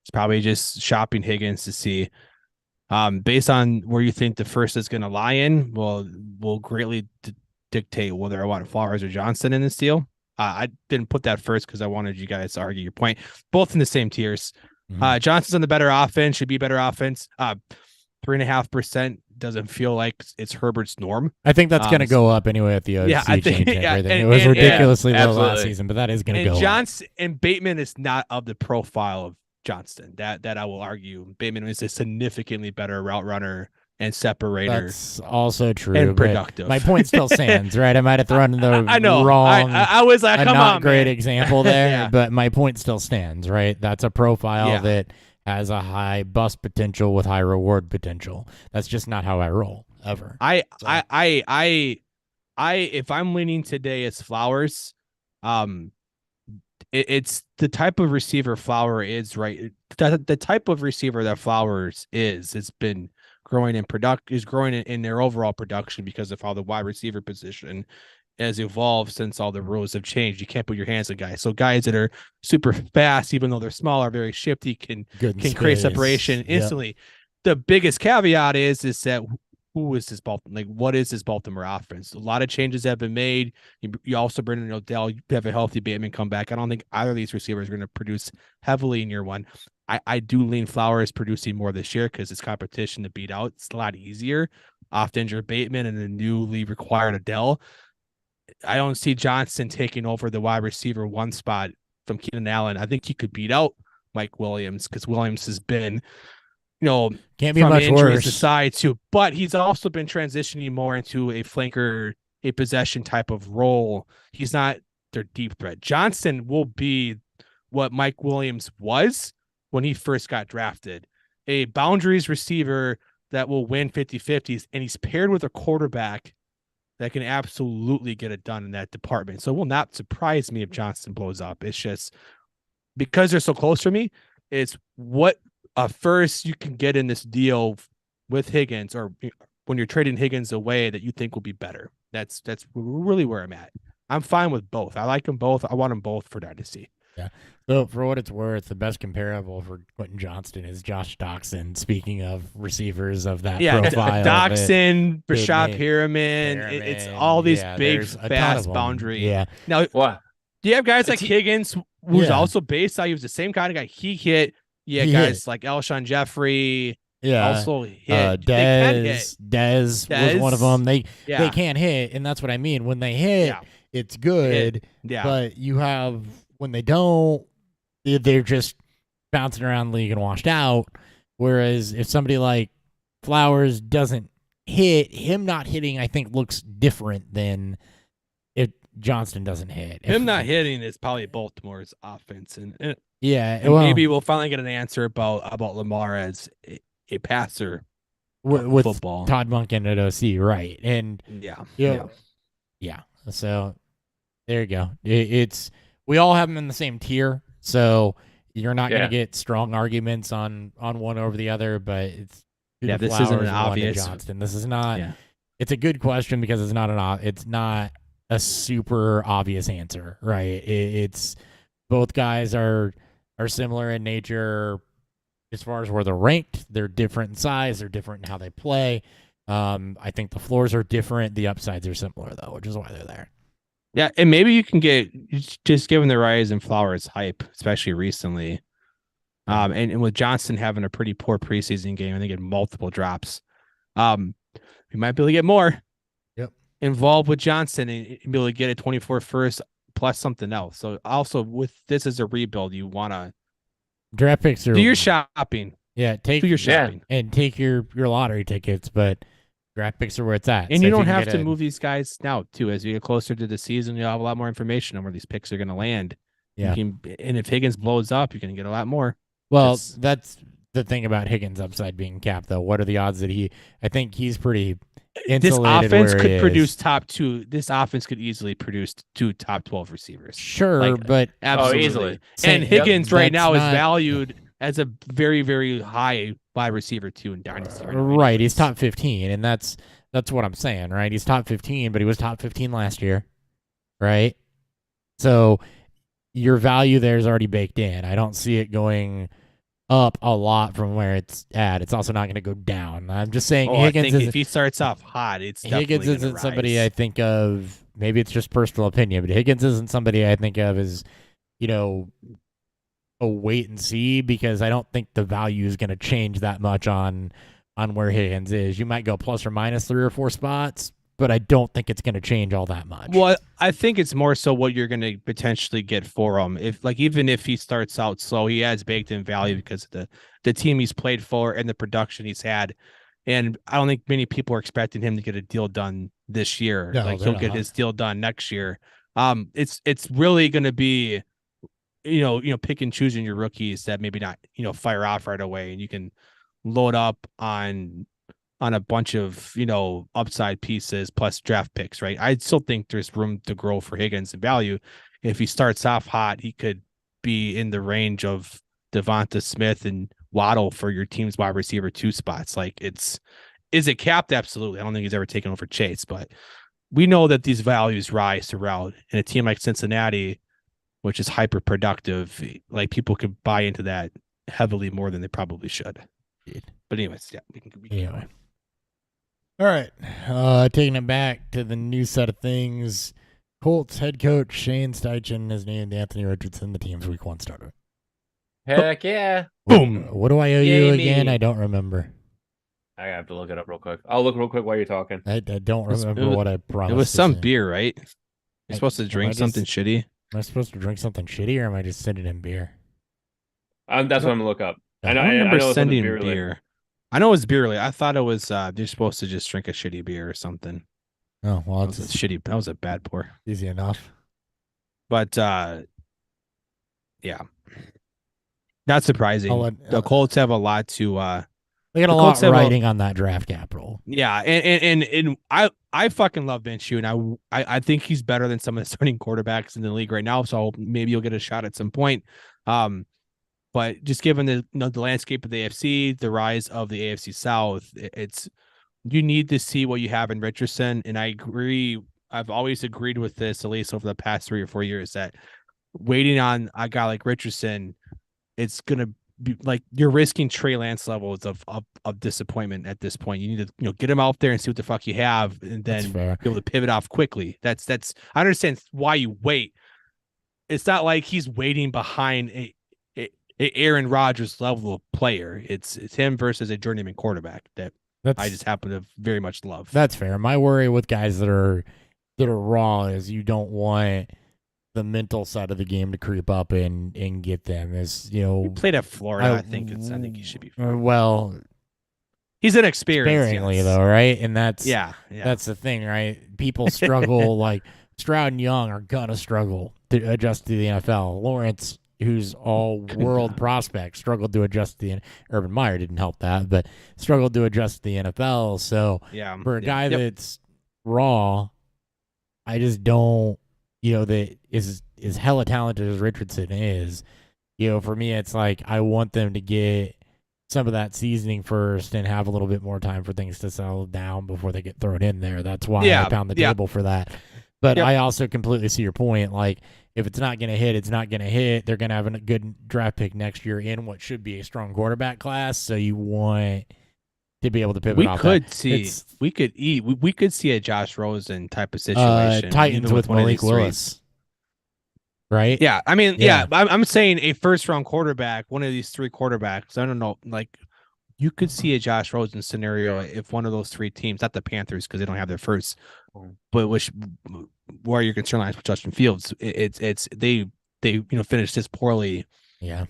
It's probably just shopping Higgins to see, based on where you think the first is going to lie in. Will greatly dictate whether I want Flowers or Johnston in this deal. I didn't put that first because I wanted you guys to argue your point. Both in the same tiers. Johnston's on the better offense, should be better offense. 3.5% doesn't feel like it's Herbert's norm.
I think that's going to go up anyway at the OC change. Everything. It was ridiculously low last season, but that is going to go up.
And Bateman is not of the profile of Johnston. That I will argue. Bateman is a significantly better route runner and separator.
That's also true.
And productive.
My point still stands, right? I might have thrown the
I know.
wrong.
I was like, come on,
great
man.
example there, but my point still stands, right? That's a profile that has a high bust potential with high reward potential. That's just not how I roll ever.
If I'm leaning today, it's Flowers. It's the type of receiver Flower is, right? The type of receiver that Flowers is, it's been growing in their overall production because of how the wide receiver position has evolved since all the rules have changed. You can't put your hands on guys. So guys that are super fast, even though they're small, are very shifty, can create separation instantly. Yep. The biggest caveat is that who is this Baltimore? Like, what is this Baltimore offense? A lot of changes have been made. You also bring in Odell. You have a healthy Bateman come back. I don't think either of these receivers are going to produce heavily in year one. I do lean Flowers producing more this year because it's competition to beat out. It's a lot easier off the injured Bateman and the newly required Odell. I don't see Johnston taking over the wide receiver one spot from Keenan Allen. I think he could beat out Mike Williams because Williams has been,
can't be much worse
aside too, but he's also been transitioning more into a flanker, a possession type of role. He's not their deep threat. Johnston will be what Mike Williams was when he first got drafted, a boundaries receiver that will win 50-50s, and he's paired with a quarterback that can absolutely get it done in that department. So it will not surprise me if Johnston blows up. It's just because they're so close for me, it's what first you can get in this deal with Higgins, or when you're trading Higgins away, that you think will be better. That's really where I'm at. I'm fine with both. I like them both. I want them both for Dynasty.
Yeah. So for what it's worth, the best comparable for Quentin Johnston is Josh Doxson. Speaking of receivers of that profile,
Doxson, Rashad Perriman, it's all these big, fast boundary.
Yeah.
Now, do you have guys like Higgins, who's also based on, he was the same kind of guy he hit? Yeah, guys like Alshon Jeffrey.
Yeah,
also hit.
Dez was one of them. They can't hit, and that's what I mean. When they hit, it's good. But you have when they don't, they're just bouncing around the league and washed out. Whereas if somebody like Flowers doesn't hit, him not hitting, I think looks different than if Johnston doesn't hit.
Him not hitting is probably Baltimore's offense, and
maybe
we'll finally get an answer about Lamar as a passer
with
football.
Todd Monken at OC, right? And so there you go. It's we all have them in the same tier, so you're not going to get strong arguments on one over the other. But it's
this isn't an obvious
Johnston. This is not. Yeah. It's a good question because it's not a super obvious answer, right? It's both guys are similar in nature as far as where they're ranked. They're different in size. They're different in how they play. I think the floors are different. The upsides are similar, though, which is why they're there.
Yeah, and maybe you can get, just given the rise in Flowers hype, especially recently, and with Johnston having a pretty poor preseason game, and they get multiple drops, we might be able to get more involved with Johnston and be able to get a 24 first plus something else. So also with this as a rebuild, you want to
draft picks
do your shopping.
Yeah, do
your shopping
and take your lottery tickets, but draft picks are where it's at.
And so you don't have to move these guys now too. As we get closer to the season, you'll have a lot more information on where these picks are going to land.
Yeah.
And if Higgins blows up, you're going to get a lot more.
Well, that's the thing about Higgins' upside being capped, though. What are the odds that I think he's pretty insulated.
This offense could
produce
top two. This offense could easily produce two top 12 receivers.
Sure, but
absolutely.
Easily.
And Higgins right now is valued as a very, very high wide receiver too in Dynasty.
Right. He's top 15, and that's That's what I'm saying, right? He's top 15, but he was top 15 last year, right? So your value there is already baked in. I don't see it going up a lot from where it's at. It's also not going to go down. I'm just saying Higgins
if he starts off hot, it's
Higgins
definitely
isn't
rise.
somebody I think of. Maybe it's just personal opinion, but Higgins isn't somebody I think of as, a wait and see, because I don't think the value is going to change that much on where Higgins is. You might go plus or minus 3 or 4 spots, but I don't think it's going to change all that much.
Well, I think it's more so what you're going to potentially get for him. Even if he starts out slow, he has baked in value because of the team he's played for and the production he's had. And I don't think many people are expecting him to get a deal done this year.
No,
he'll get his deal done next year. It's really going to be, pick and choosing your rookies that maybe not, fire off right away, and you can load up on a bunch of, upside pieces plus draft picks, right? I still think there's room to grow for Higgins and value. If he starts off hot, he could be in the range of Devonta Smith and Waddle for your team's wide receiver 2 spots. Is it capped? Absolutely. I don't think he's ever taken over Chase, but we know that these values rise throughout. And a team like Cincinnati, which is hyper productive, people could buy into that heavily more than they probably should. But anyways, yeah, we can
anyway. All right, taking it back to the new set of things. Colts head coach Shane Steichen has named Anthony Richardson the team's Week 1 starter.
Heck yeah!
Boom.
What do I owe you again? I don't remember.
I have to look it up real quick. I'll look real quick while you're talking.
I don't remember what I promised.
It was some beer, right? You're supposed to drink something shitty.
Am I supposed to drink something shitty, or am I just sending him beer?
That's what I'm going to look up.
I remember sending beer. I know it was beer. I thought it was you're supposed to just drink a shitty beer or something.
Oh, well,
that was shitty. That was a bad pour.
Easy enough.
But yeah, not surprising. The Colts have a lot to.
They got a lot riding on that draft capital.
Yeah, and I fucking love Minshew, and I think he's better than some of the starting quarterbacks in the league right now. So maybe you'll get a shot at some point. But just given the landscape of the AFC, the rise of the AFC South, you need to see what you have in Richardson. And I agree. I've always agreed with this, at least over the past 3 or 4 years, that waiting on a guy like Richardson, it's gonna be like you're risking Trey Lance levels of disappointment at this point. You need to get him out there and see what the fuck you have, and then be able to pivot off quickly. That's I understand why you wait. It's not like he's waiting behind a Aaron Rodgers level of player. It's him versus a journeyman quarterback that I just happen to very much love.
That's fair. My worry with guys that are raw is you don't want the mental side of the game to creep up and get them. As
he played at Florida, I think he should be fine.
Well,
he's inexperienced,
sparingly though, right? And that's
yeah,
that's the thing, right? People struggle. Like Stroud and Young are gonna struggle to adjust to the NFL. Lawrence, who's all world prospect, struggled to adjust to the Urban Meyer didn't help that, but struggled to adjust to the NFL. So for a guy that's raw, I just don't, that is hella talented as Richardson is. For me, it's like I want them to get some of that seasoning first and have a little bit more time for things to settle down before they get thrown in there. That's why I pound the table for that. But I also completely see your point. Like, if it's not going to hit, it's not going to hit. They're going to have a good draft pick next year in what should be a strong quarterback class. So you want to be able to pivot off that.
We could see a Josh Rosen type of situation.
Titans with Malik Willis. Right?
Yeah. I mean, I'm saying a first-round quarterback, one of these 3 quarterbacks. I don't know. Like, you could see a Josh Rosen scenario if one of those 3 teams, not the Panthers because they don't have their first, but where your concern lies with Justin Fields, it's they finished this poorly,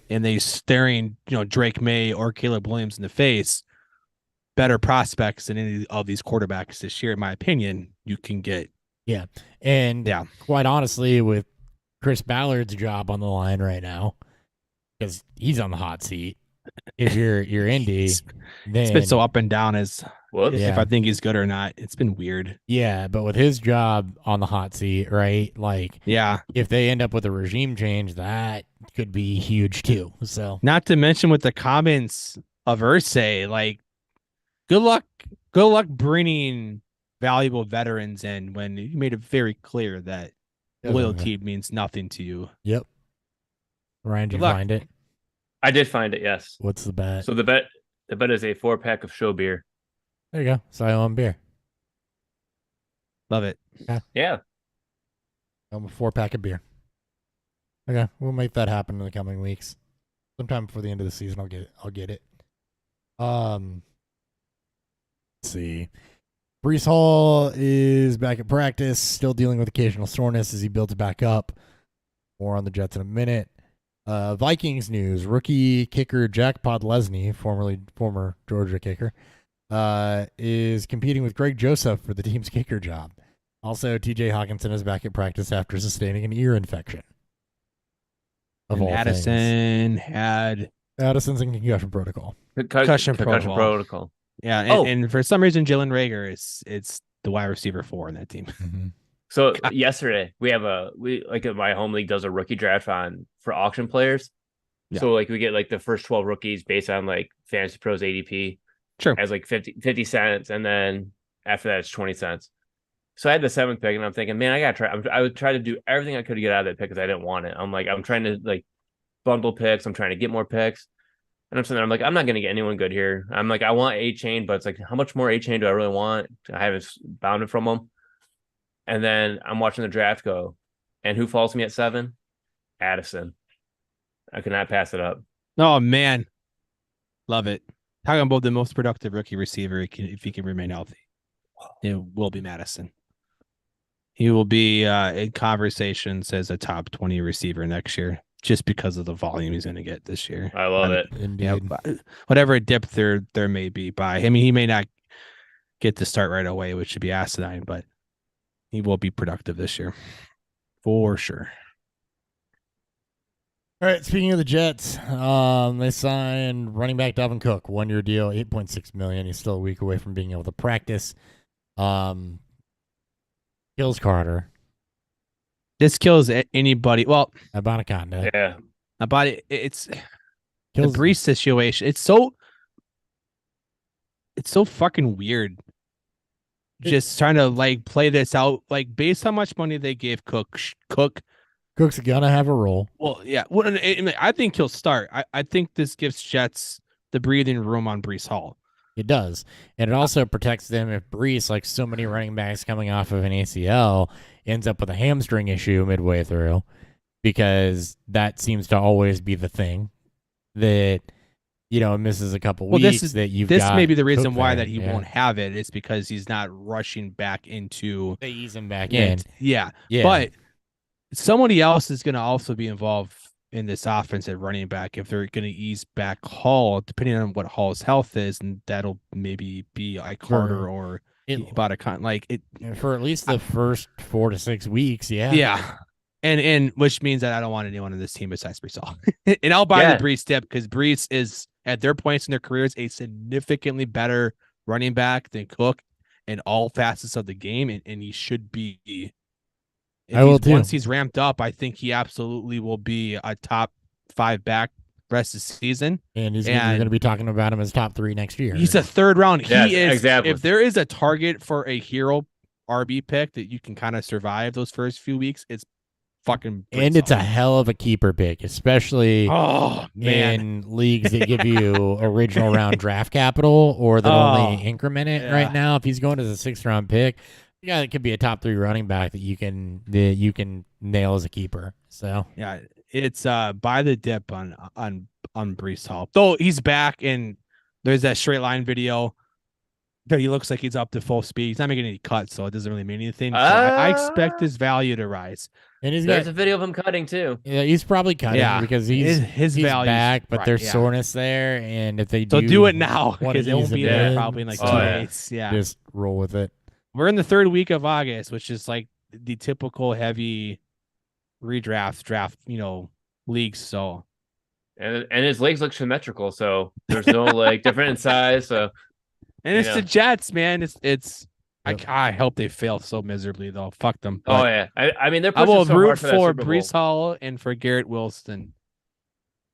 and they staring Drake May or Caleb Williams in the face, better prospects than any of these quarterbacks this year, in my opinion. You can get
quite honestly, with Chris Ballard's job on the line right now, because he's on the hot seat. If you're Indy, then
it's been so up and down as if I think he's good or not. It's been weird.
Yeah, but with his job on the hot seat, right? Like, if they end up with a regime change, that could be huge too. So,
not to mention with the comments of Irsay, like, good luck bringing valuable veterans in when you made it very clear that loyalty means nothing to you.
Yep. Ryan, did you
luck.
find it?
I did find it, yes.
What's the bet?
So the bet is a 4-pack of show beer.
There you go. So I own beer.
Love it.
Yeah.
I'm a 4-pack of beer. Okay, we'll make that happen in the coming weeks. Sometime before the end of the season, I'll get it. Let's see. Breece Hall is back at practice, still dealing with occasional soreness as he builds back up. More on the Jets in a minute. Vikings news: rookie kicker Jack Podlesny, former Georgia kicker, is competing with Greg Joseph for the team's kicker job. Also, T.J. Hawkinson is back at practice after sustaining an ear infection.
Addison had
Addison's in concussion protocol.
Concussion protocol. Yeah, and for some reason, Jalen Reagor it's the wide receiver 4 in that team.
Mm-hmm.
So yesterday we my home league does a rookie draft for auction players. Yeah. So like we get like the first 12 rookies based on like Fantasy Pros ADP.
Sure.
As like 50 cents, and then after that it's 20 cents. So I had the 7th pick, and I'm thinking, man, I gotta try. I would try to do everything I could to get out of that pick because I didn't want it. I'm trying to like bundle picks. I'm trying to get more picks, and I'm sitting there. I'm like, I'm not gonna get anyone good here. I'm like, I want A-Chain, but it's like, how much more A-Chain do I really want? I haven't bounded from them. And then I'm watching the draft go, and who falls to me at 7? Addison. I could not pass it up.
Oh man, love it. Talking about the most productive rookie receiver, if he can remain healthy, it will be Madison. He will be in conversations as a top 20 receiver next year, just because of the volume he's going to get this year.
I love it.
Indeed.
Yeah, whatever dip there may be by. I mean, he may not get to start right away, which should be asinine, but he will be productive this year, for sure.
All right, speaking of the Jets, they signed running back Dalvin Cook, 1-year deal, $8.6 million. He's still a week away from being able to practice. Kills Carter.
This kills anybody. Well,
Abanaconda.
Yeah.
About it, it's
kills
the Breece situation. It's so fucking weird. Just trying to like play this out, like based on how much money they gave Cook's
gonna have a role.
Well, yeah. Well, I think he'll start. I think this gives Jets the breathing room on Breece Hall.
It does. And it also protects them if Breece, like so many running backs coming off of an ACL, ends up with a hamstring issue midway through, because that seems to always be the thing that, misses a couple weeks. This
may be the reason why that he won't have it. It's because he's not rushing back into.
They ease him back in.
Yeah. But somebody else is going to also be involved in this offense at running back if they're going to ease back Hall, depending on what Hall's health is, and that'll maybe be like Carter or
for at least the first 4 to 6 weeks.
Yeah. And which means that I don't want anyone on this team besides Breece Hall. And I'll buy the Breece tip because Breece is at their points in their careers a significantly better running back than Cook in all facets of the game, and he should be. Once he's ramped up, I think he absolutely will be a top 5 back rest of the season.
And you're going to be talking about him as top 3 next year.
He's a 3rd round.
Yeah,
he is.
Exactly.
If there is a target for a hero RB pick that you can kind of survive those first few weeks, it's fucking.
And it's a hell of a keeper pick, especially in leagues that give you original round draft capital or that only increment it right now. If he's going as a 6th round pick, it could be a top 3 running back that you can nail as a keeper. So
it's buy the dip on Breece Hall. Though he's back, and there's that straight line video that he looks like he's up to full speed. He's not making any cuts, so it doesn't really mean anything. So I expect his value to rise.
And there's a video of him cutting too.
Yeah, he's probably cutting because he's value back, but there's soreness there, and if they
do it now, because it won't be there probably in like 2 days. Yeah,
just roll with it.
We're in the 3rd week of August, which is like the typical heavy draft, leagues. So,
and his legs look symmetrical, so there's no like different in size. So,
and it's the Jets, man. It's. I hope they fail so miserably though. Fuck them.
But I mean they're.
I will
so
root
for
Breece Hall and for Garrett Wilson,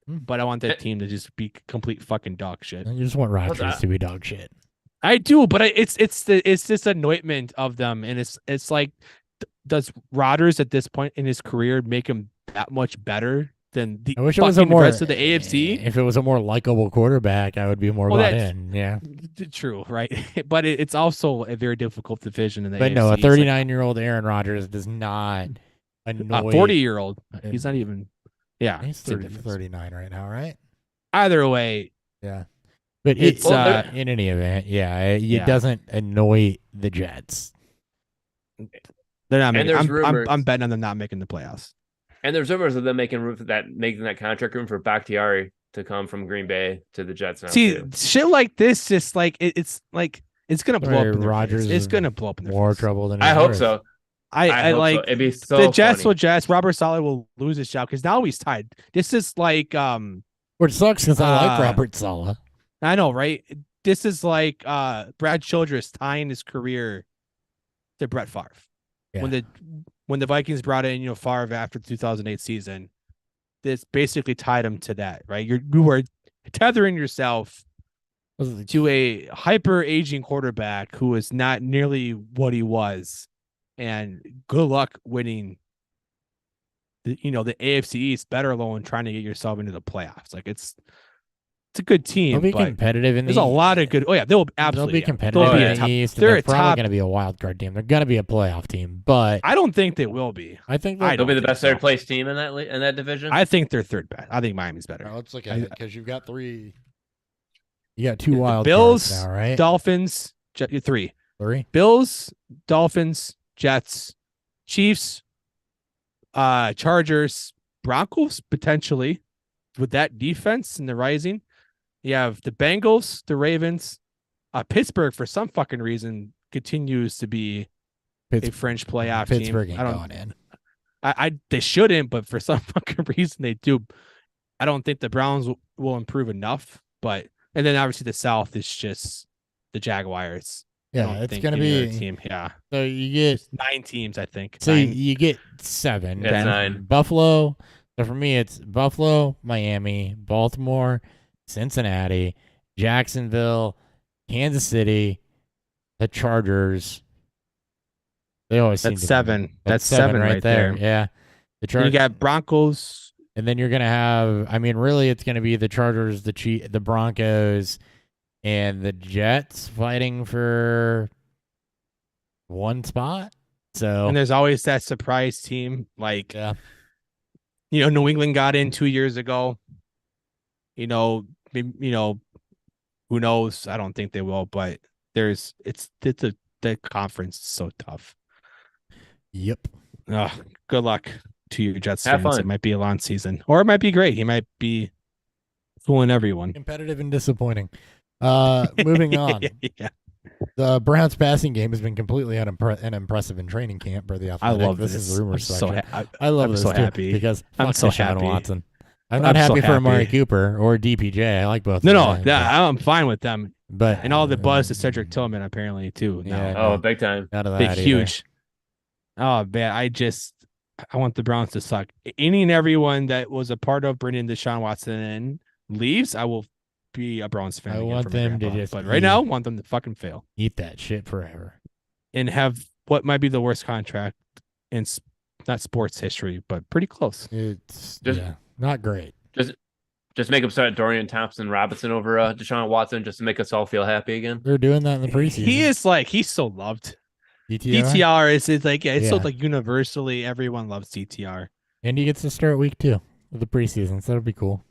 but I want that team to just be complete fucking dog shit.
You just want Rodgers to be dog shit.
I do, but it's this anointment of them, and it's like, does Rodgers at this point in his career make him that much better than the
I wish it was a more
rest of the AFC?
If it was a more likable quarterback, I would be more bought in. Yeah,
true, right? But it's also a very difficult division in the
but
AFC.
no, a 39-year-old Aaron Rodgers does not annoy
a 40-year-old. He's not even. Yeah,
he's 39 right now, right?
Either way,
yeah. But it's in any event, it doesn't annoy the Jets.
They're not making. I'm betting on them not making the playoffs.
And there's rumors of them making that contract room for Bakhtiari to come from Green Bay to the Jets now.
See,
too.
Shit like this, just like it's gonna blow up in their
Rodgers.
Face. It's gonna blow up in their
more
face.
trouble than
I hope so.
I
hope
like
so. It'd be so
the Jets
funny.
will Jets. Robert Saleh will lose his job because now he's tied. This is like
which sucks because I like Robert Saleh.
I know, right? This is like Brad Childress tying his career to Brett Favre. Yeah. When the Vikings brought in, Favre after the 2008 season, this basically tied him to that, right? You were tethering yourself to a hyper aging quarterback who is not nearly what he was, and good luck winning the AFC East, better alone trying to get yourself into the playoffs. Like it's a good team.
They'll be competitive in
there's a lot of good. Oh yeah, they'll absolutely
be competitive in the East. They're probably going to be a wild card team. They're going to be a playoff team, but
I don't think they will be.
I think
they'll be the best third place team in that division.
I think they're third best. I think Miami's better.
Let's look at it because you've got three. You got 2 wild
Bills,
cards now, right?
Dolphins, three. Bills, Dolphins, Jets, Chiefs, Chargers, Broncos potentially with that defense and the rising. You have the Bengals, the Ravens, Pittsburgh for some fucking reason continues to be a French playoff team.
Pittsburgh ain't going in.
They shouldn't, but for some fucking reason they do. I don't think the Browns will improve enough, and then obviously the South is just the Jaguars.
Yeah, it's going to be
a team. Yeah.
So you get
9 teams, I think.
So you get 7.
Yeah, 9.
Buffalo. So for me, it's Buffalo, Miami, Baltimore, Cincinnati, Jacksonville, Kansas City, the Chargers. They always seem to
7. That's 7 right there.
Yeah. The Chargers.
You got Broncos.
And then you're going to have, really it's going to be the Chargers, the Broncos, and the Jets fighting for one spot. So,
and there's always that surprise team. Like, New England got in 2 years ago. Who knows? I don't think they will, but the conference is so tough.
Yep.
Good luck to you, Jets
Have
fans.
fun.
It might be a long season, or it might be great. He might be fooling everyone.
Competitive and disappointing. Moving on.
Yeah.
The Browns passing game has been completely unimpressive in training camp for the Athletic.
I love
this. Is rumor section.
I love this
so
too, happy
because
I'm so happy.
Watson. I'm not happy for Amari Cooper or DPJ. I like both.
I'm fine with them.
But
and all the buzz to Cedric Tillman apparently too.
Yeah. Big time.
None of that.
Huge. Oh man, I want the Browns to suck. Any and everyone that was a part of bringing Deshaun Watson in leaves, I will be a Browns fan.
I want them to just.
But right now, I want them to fucking fail.
Eat that shit forever.
And have what might be the worst contract in not sports history, but pretty close.
It's not great.
Just make them start Dorian Thompson-Robinson over Deshaun Watson just to make us all feel happy again.
They're doing that in the preseason.
He's so loved.
DTR
is like so like universally everyone loves DTR.
And he gets to start week 2 of the preseason, so that'll be cool.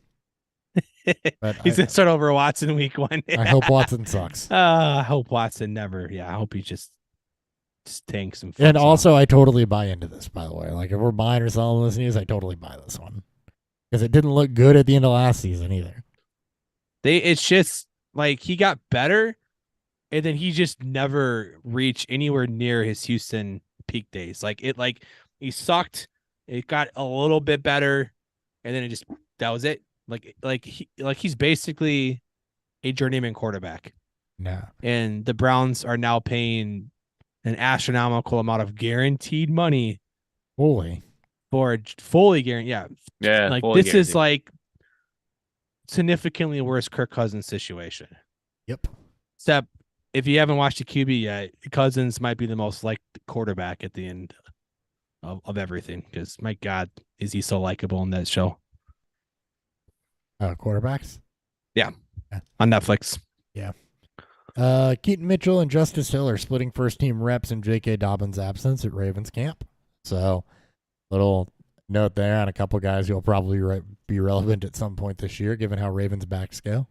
But he's gonna start over Watson week 1.
I hope Watson sucks.
I hope Watson never. Yeah, I hope he just tanks him.
And also, I totally buy into this. By the way, like if we're buying or selling this news, I totally buy this one because it didn't look good at the end of last season either.
It's just like he got better, and then he just never reached anywhere near his Houston peak days. Like he sucked. It got a little bit better, and then that was it. He's basically a journeyman quarterback.
No.
And the Browns are now paying an astronomical amount of guaranteed money for fully guaranteed. Yeah. Like this is like significantly worse Kirk Cousins situation.
Yep.
Except if you haven't watched the QB yet, Cousins might be the most liked quarterback at the end of everything. Because my God, is he so likable in that show?
Quarterbacks?
Yeah. On Netflix.
Yeah. Keaton Mitchell and Justice Hill are splitting first team reps in J.K. Dobbins' absence at Ravens camp. So, little note there on a couple guys who will probably be relevant at some point this year, given how Ravens backs go.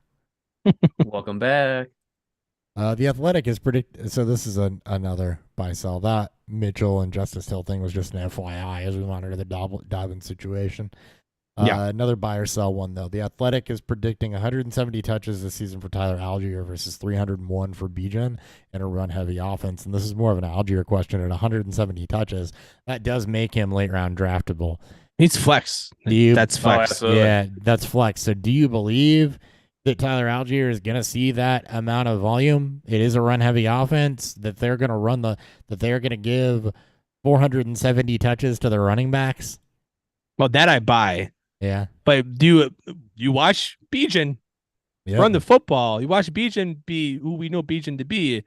Welcome back.
The Athletic is so this is another buy sell. That Mitchell and Justice Hill thing was just an FYI as we monitor the Dobbins situation. Another buy or sell one, though. The Athletic is predicting 170 touches this season for Tyler Algier versus 301 for Bijan in a run-heavy offense. And this is more of an Algier question. At 170 touches, that does make him late-round draftable.
He's flex. That's flex.
Yeah, that's flex. So do you believe that Tyler Algier is going to see that amount of volume? It is a run-heavy offense, that they're going to that they're going to give 470 touches to their running backs?
Well, that I buy.
Yeah.
But do you watch Bijan run the football? You watch Bijan be who we know Bijan to be,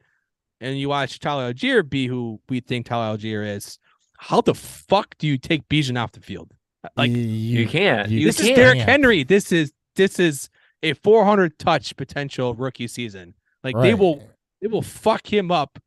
and you watch Tyler Algier be who we think Tyler Algier is. How the fuck do you take Bijan off the field? Like
you can't.
This is Derrick Henry. This is a 400 touch potential rookie season. Like they will fuck him up.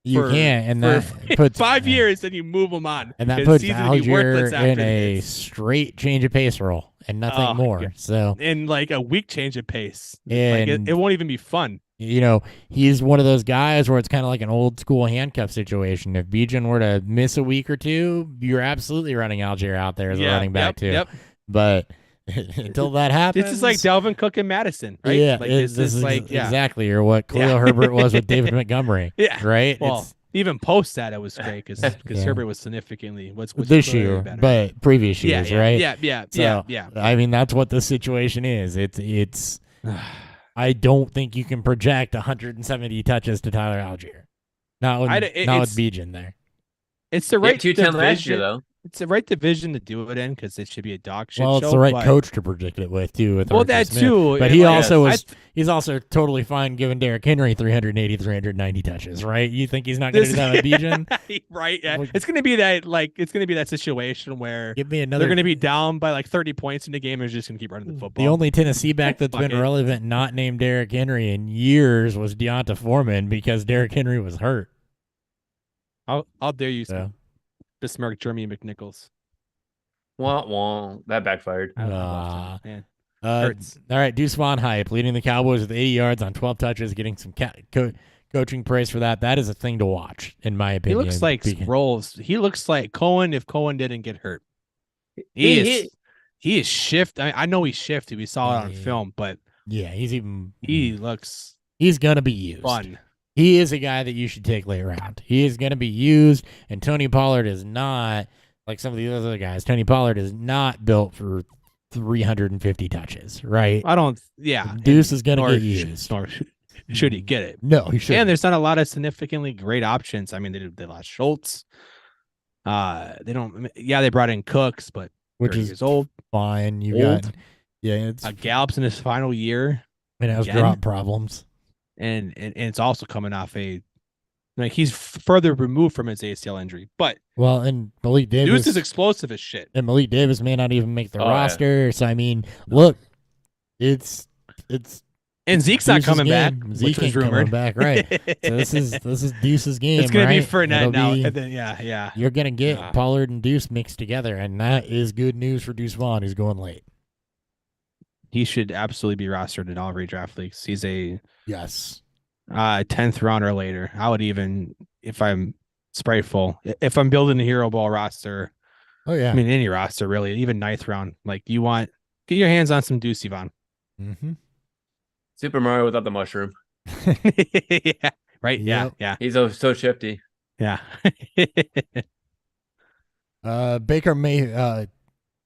You can't, and that puts
5 years, and you move him on,
and that puts Algier in a straight change of pace role and nothing more.
Yeah.
So,
in like a weak change of pace,
and
like it won't even be fun.
You know, he's one of those guys where it's kind of like an old school handcuff situation. If Bijan were to miss a week or two, you're absolutely running Algier out there as a running back too.
Yep.
But until that happens,
this is like Dalvin Cook and Madison, right?
Yeah,
like
this is like exactly, or what Khalil Herbert was with David Montgomery.
Yeah,
right.
Well, even post that, it was great because Herbert was significantly was
this year,
better.
but previous years, right?
Yeah.
I mean, that's what the situation is. It's. I don't think you can project 170 touches to Tyler Algier. Not with Bijan there.
It's the right
210 last year, though.
It's the right division to do it in because it should be a dog shit
Well, it's
show,
the right coach to predict it with too. With
that
Smith.
too.
But he also he's also totally fine giving Derrick Henry 380, 390 touches, right? You think he's not going to do that with Bijan?
Right. Yeah. It's going to be that situation where they're going to be down by like 30 points in the game and they're just going to keep running the football.
The only Tennessee back that's been relevant, not named Derrick Henry in years, was Deonta Foreman because Derrick Henry was hurt.
How dare you besmirch Jeremy McNichols?
Wah, that backfired.
Man.
All right, Deuce Vaughn hype, leading the Cowboys with 80 yards on 12 touches, getting some coaching praise for that. That is a thing to watch, in my opinion.
He looks like Sproles. He looks like Cohen if Cohen didn't get hurt. He is shift. I know he's shifty. We saw it on film, but
he's gonna be used.
Fun.
He is a guy that you should take late round. He is gonna be used, and Tony Pollard is not. Like some of the other guys, Tony Pollard is not built for 350 touches, right?
Deuce
is going to get used.
Nor should he get it?
No, he shouldn't.
And there's not a lot of significantly great options. I mean, they lost Schultz. They brought in Cooks, but
which is
years old.
Fine. It's
Gallup's in his final year.
And has drop problems.
And it's also coming off he's further removed from his ACL injury, but
and Malik Davis
Deuce is explosive as shit.
And Malik Davis may not even make the roster. Yeah. So I mean, look, it's
and Zeke's not coming back.
Zeke ain't coming back, right? So this is Deuce's game.
It's gonna
be
Fournette now. And then,
you're gonna get Pollard and Deuce mixed together, and that is good news for Deuce Vaughn, who's going late.
He should absolutely be rostered in all redraft leagues. He's a 10th round or later. I would even, if I'm spriteful, if I'm building a hero ball roster.
Oh yeah,
I mean any roster really, even 9th round. Like get your hands on some Deuce Vaughn.
Mm-hmm.
Super Mario without the mushroom.
Yeah. Right.
Yep.
Yeah.
He's so shifty.
Yeah.
Baker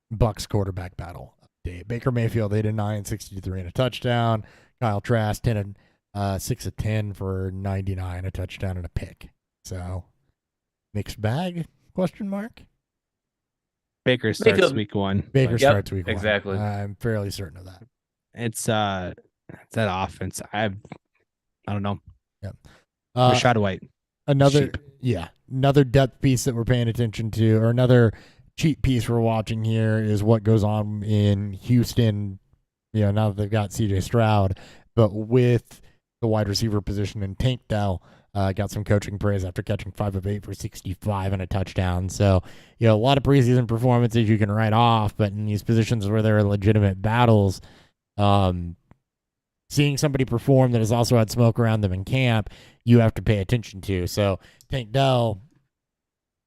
Bucks quarterback battle. Baker Mayfield 8-9, 63 and a touchdown. Kyle Trask 6 of 10 for 99, a touchdown and a pick. So mixed bag? Question mark.
Baker starts week 1.
Baker starts week 1.
Exactly.
I'm fairly certain of that.
It's that offense. I don't know.
Yep.
Rashad White.
Another depth piece that we're paying attention to, or another cheap piece we're watching here, is what goes on in Houston. Now that they've got C.J. Stroud, but with the wide receiver position, and Tank Dell got some coaching praise after catching 5 of 8 for 65 and a touchdown. So, a lot of preseason performances you can write off, but in these positions where there are legitimate battles, seeing somebody perform that has also had smoke around them in camp, you have to pay attention to. So, Tank Dell,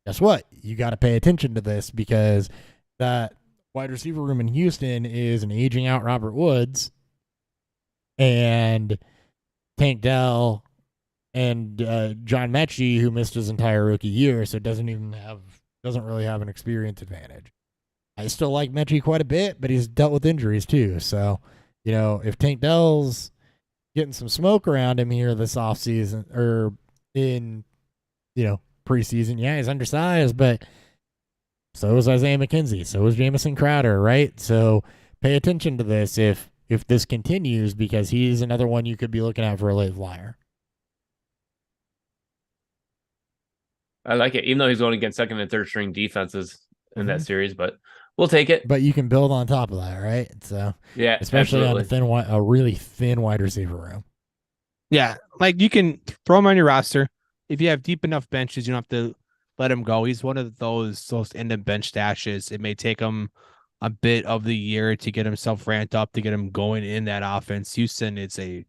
guess what? You got to pay attention to this, because that wide receiver room in Houston is an aging out Robert Woods and Tank Dell and John Mechie, who missed his entire rookie year, so doesn't really have an experience advantage. I still like Mechie quite a bit, but he's dealt with injuries too. So, if Tank Dell's getting some smoke around him here this offseason or in, preseason, yeah, he's undersized, but so is Isaiah McKenzie. So is Jamison Crowder, right? So pay attention to this if this continues, because he's another one you could be looking at for a late flyer.
I like it, even though he's going against second and third string defenses in that series, but we'll take it.
But you can build on top of that, right? So
yeah,
especially
absolutely.
on a really thin wide receiver room.
Yeah, like you can throw him on your roster. If you have deep enough benches, you don't have to let him go. He's one of those end of bench stashes. It may take him a bit of the year to get himself ramped up, to get him going in that offense. Houston is a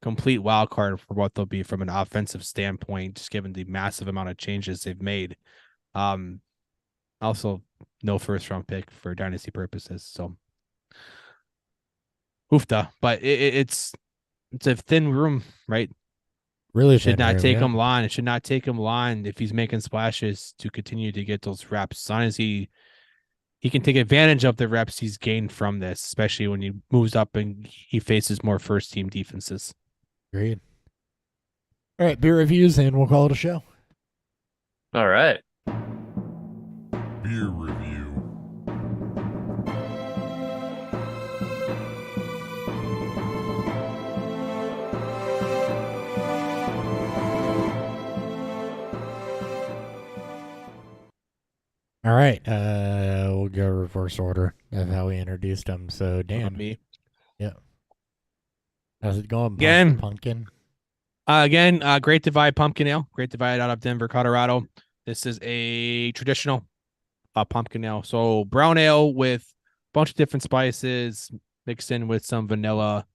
complete wild card for what they'll be from an offensive standpoint, just given the massive amount of changes they've made. Also, no first round pick for dynasty purposes. So, oofta. But it's a thin room, right?
Really
should not take him long. It should not take him long if he's making splashes to continue to get those reps. As long as he can take advantage of the reps he's gained from this, especially when he moves up and he faces more first team defenses.
Great. All right, beer reviews, and we'll call it a show.
All right.
Beer review.
All right, we'll go reverse order of how we introduced them. So, Dan.
Me.
Yeah. How's it going,
Again,
Pumpkin?
Great Divide Pumpkin Ale. Great Divide out of Denver, Colorado. This is a traditional pumpkin ale. So brown ale with a bunch of different spices mixed in with some vanilla.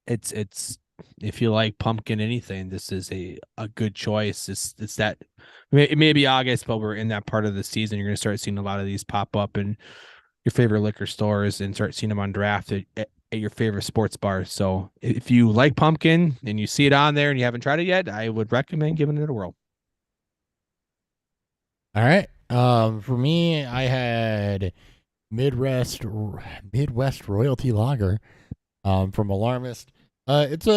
It's if you like pumpkin anything, this is a good choice. It's that it may be August, but we're in that part of the season. You're going to start seeing a lot of these pop up in your favorite liquor stores and start seeing them on draft at your favorite sports bars. So if you like pumpkin and you see it on there and you haven't tried it yet, I would recommend giving it a whirl.
All right. For me, I had Midwest Royalty Lager from Alarmist. It's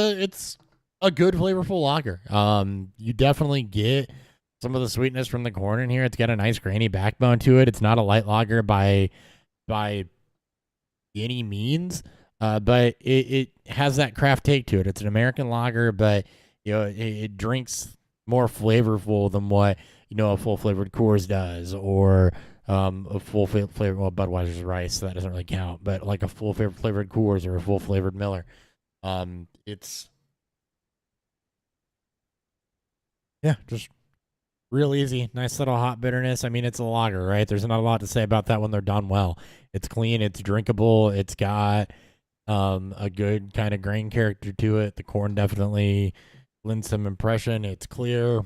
a good flavorful lager. You definitely get some of the sweetness from the corn in here. It's got a nice grainy backbone to it. It's not a light lager by any means, but it has that craft take to it. It's an American lager, but it drinks more flavorful than what a full flavored Coors does, or a full flavored Budweiser's rice, so that doesn't really count. But like a full flavored Coors or a full flavored Miller, it's just real easy, nice little hot bitterness. I mean, it's a lager, right? There's not a lot to say about that when they're done well. It's clean, it's drinkable, it's got a good kind of grain character to it. The corn definitely lends some impression. It's clear,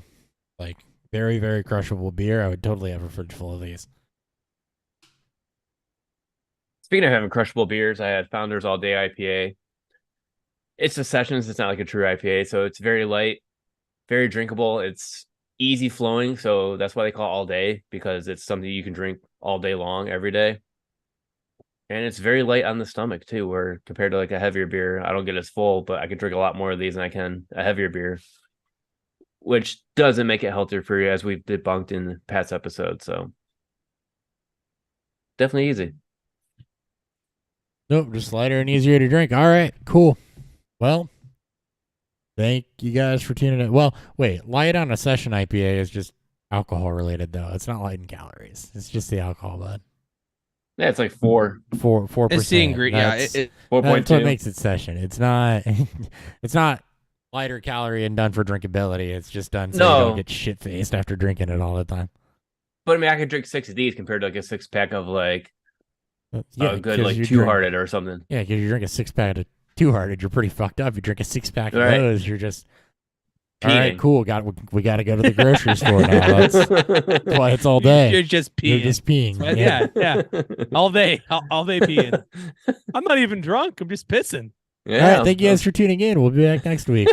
like very, very crushable beer. I would totally have a fridge full of these.
Speaking of having crushable beers, I had Founders All Day IPA. It's the sessions. It's not like a true IPA, so it's very light, very drinkable. It's easy flowing, so that's why they call it all day, because it's something you can drink all day long, every day. And it's very light on the stomach too, where compared to like a heavier beer, I don't get as full, but I can drink a lot more of these than I can a heavier beer, which doesn't make it healthier for you, as we've debunked in past episodes. So definitely easy.
Nope, just lighter and easier to drink. All right, cool. Well, Thank you guys for tuning in. Well, wait, light on a session IPA is just alcohol related though. It's not light in calories. It's just the alcohol, bud.
Yeah, it's like 4%.
It's the ingredient.
That's,
Yeah,
4.2.
that's what makes it session. It's not. It's not lighter calorie and done for drinkability. It's just done so you don't get shit faced after drinking it all the time.
But I mean, I could drink 6 of these compared to like a 6-pack of like
yeah,
a good like Two Hearted or something.
Yeah, because you drink a 6-pack of Two Hearted, you're pretty fucked up. You drink a 6-pack of those, you're just all right. Cool, we got to go to the grocery store now. That's why it's all day.
You're just peeing.
You're just peeing.
Yeah. All day peeing. I'm not even drunk. I'm just pissing.
Yeah.
All right, thank you guys for tuning in. We'll be back next week.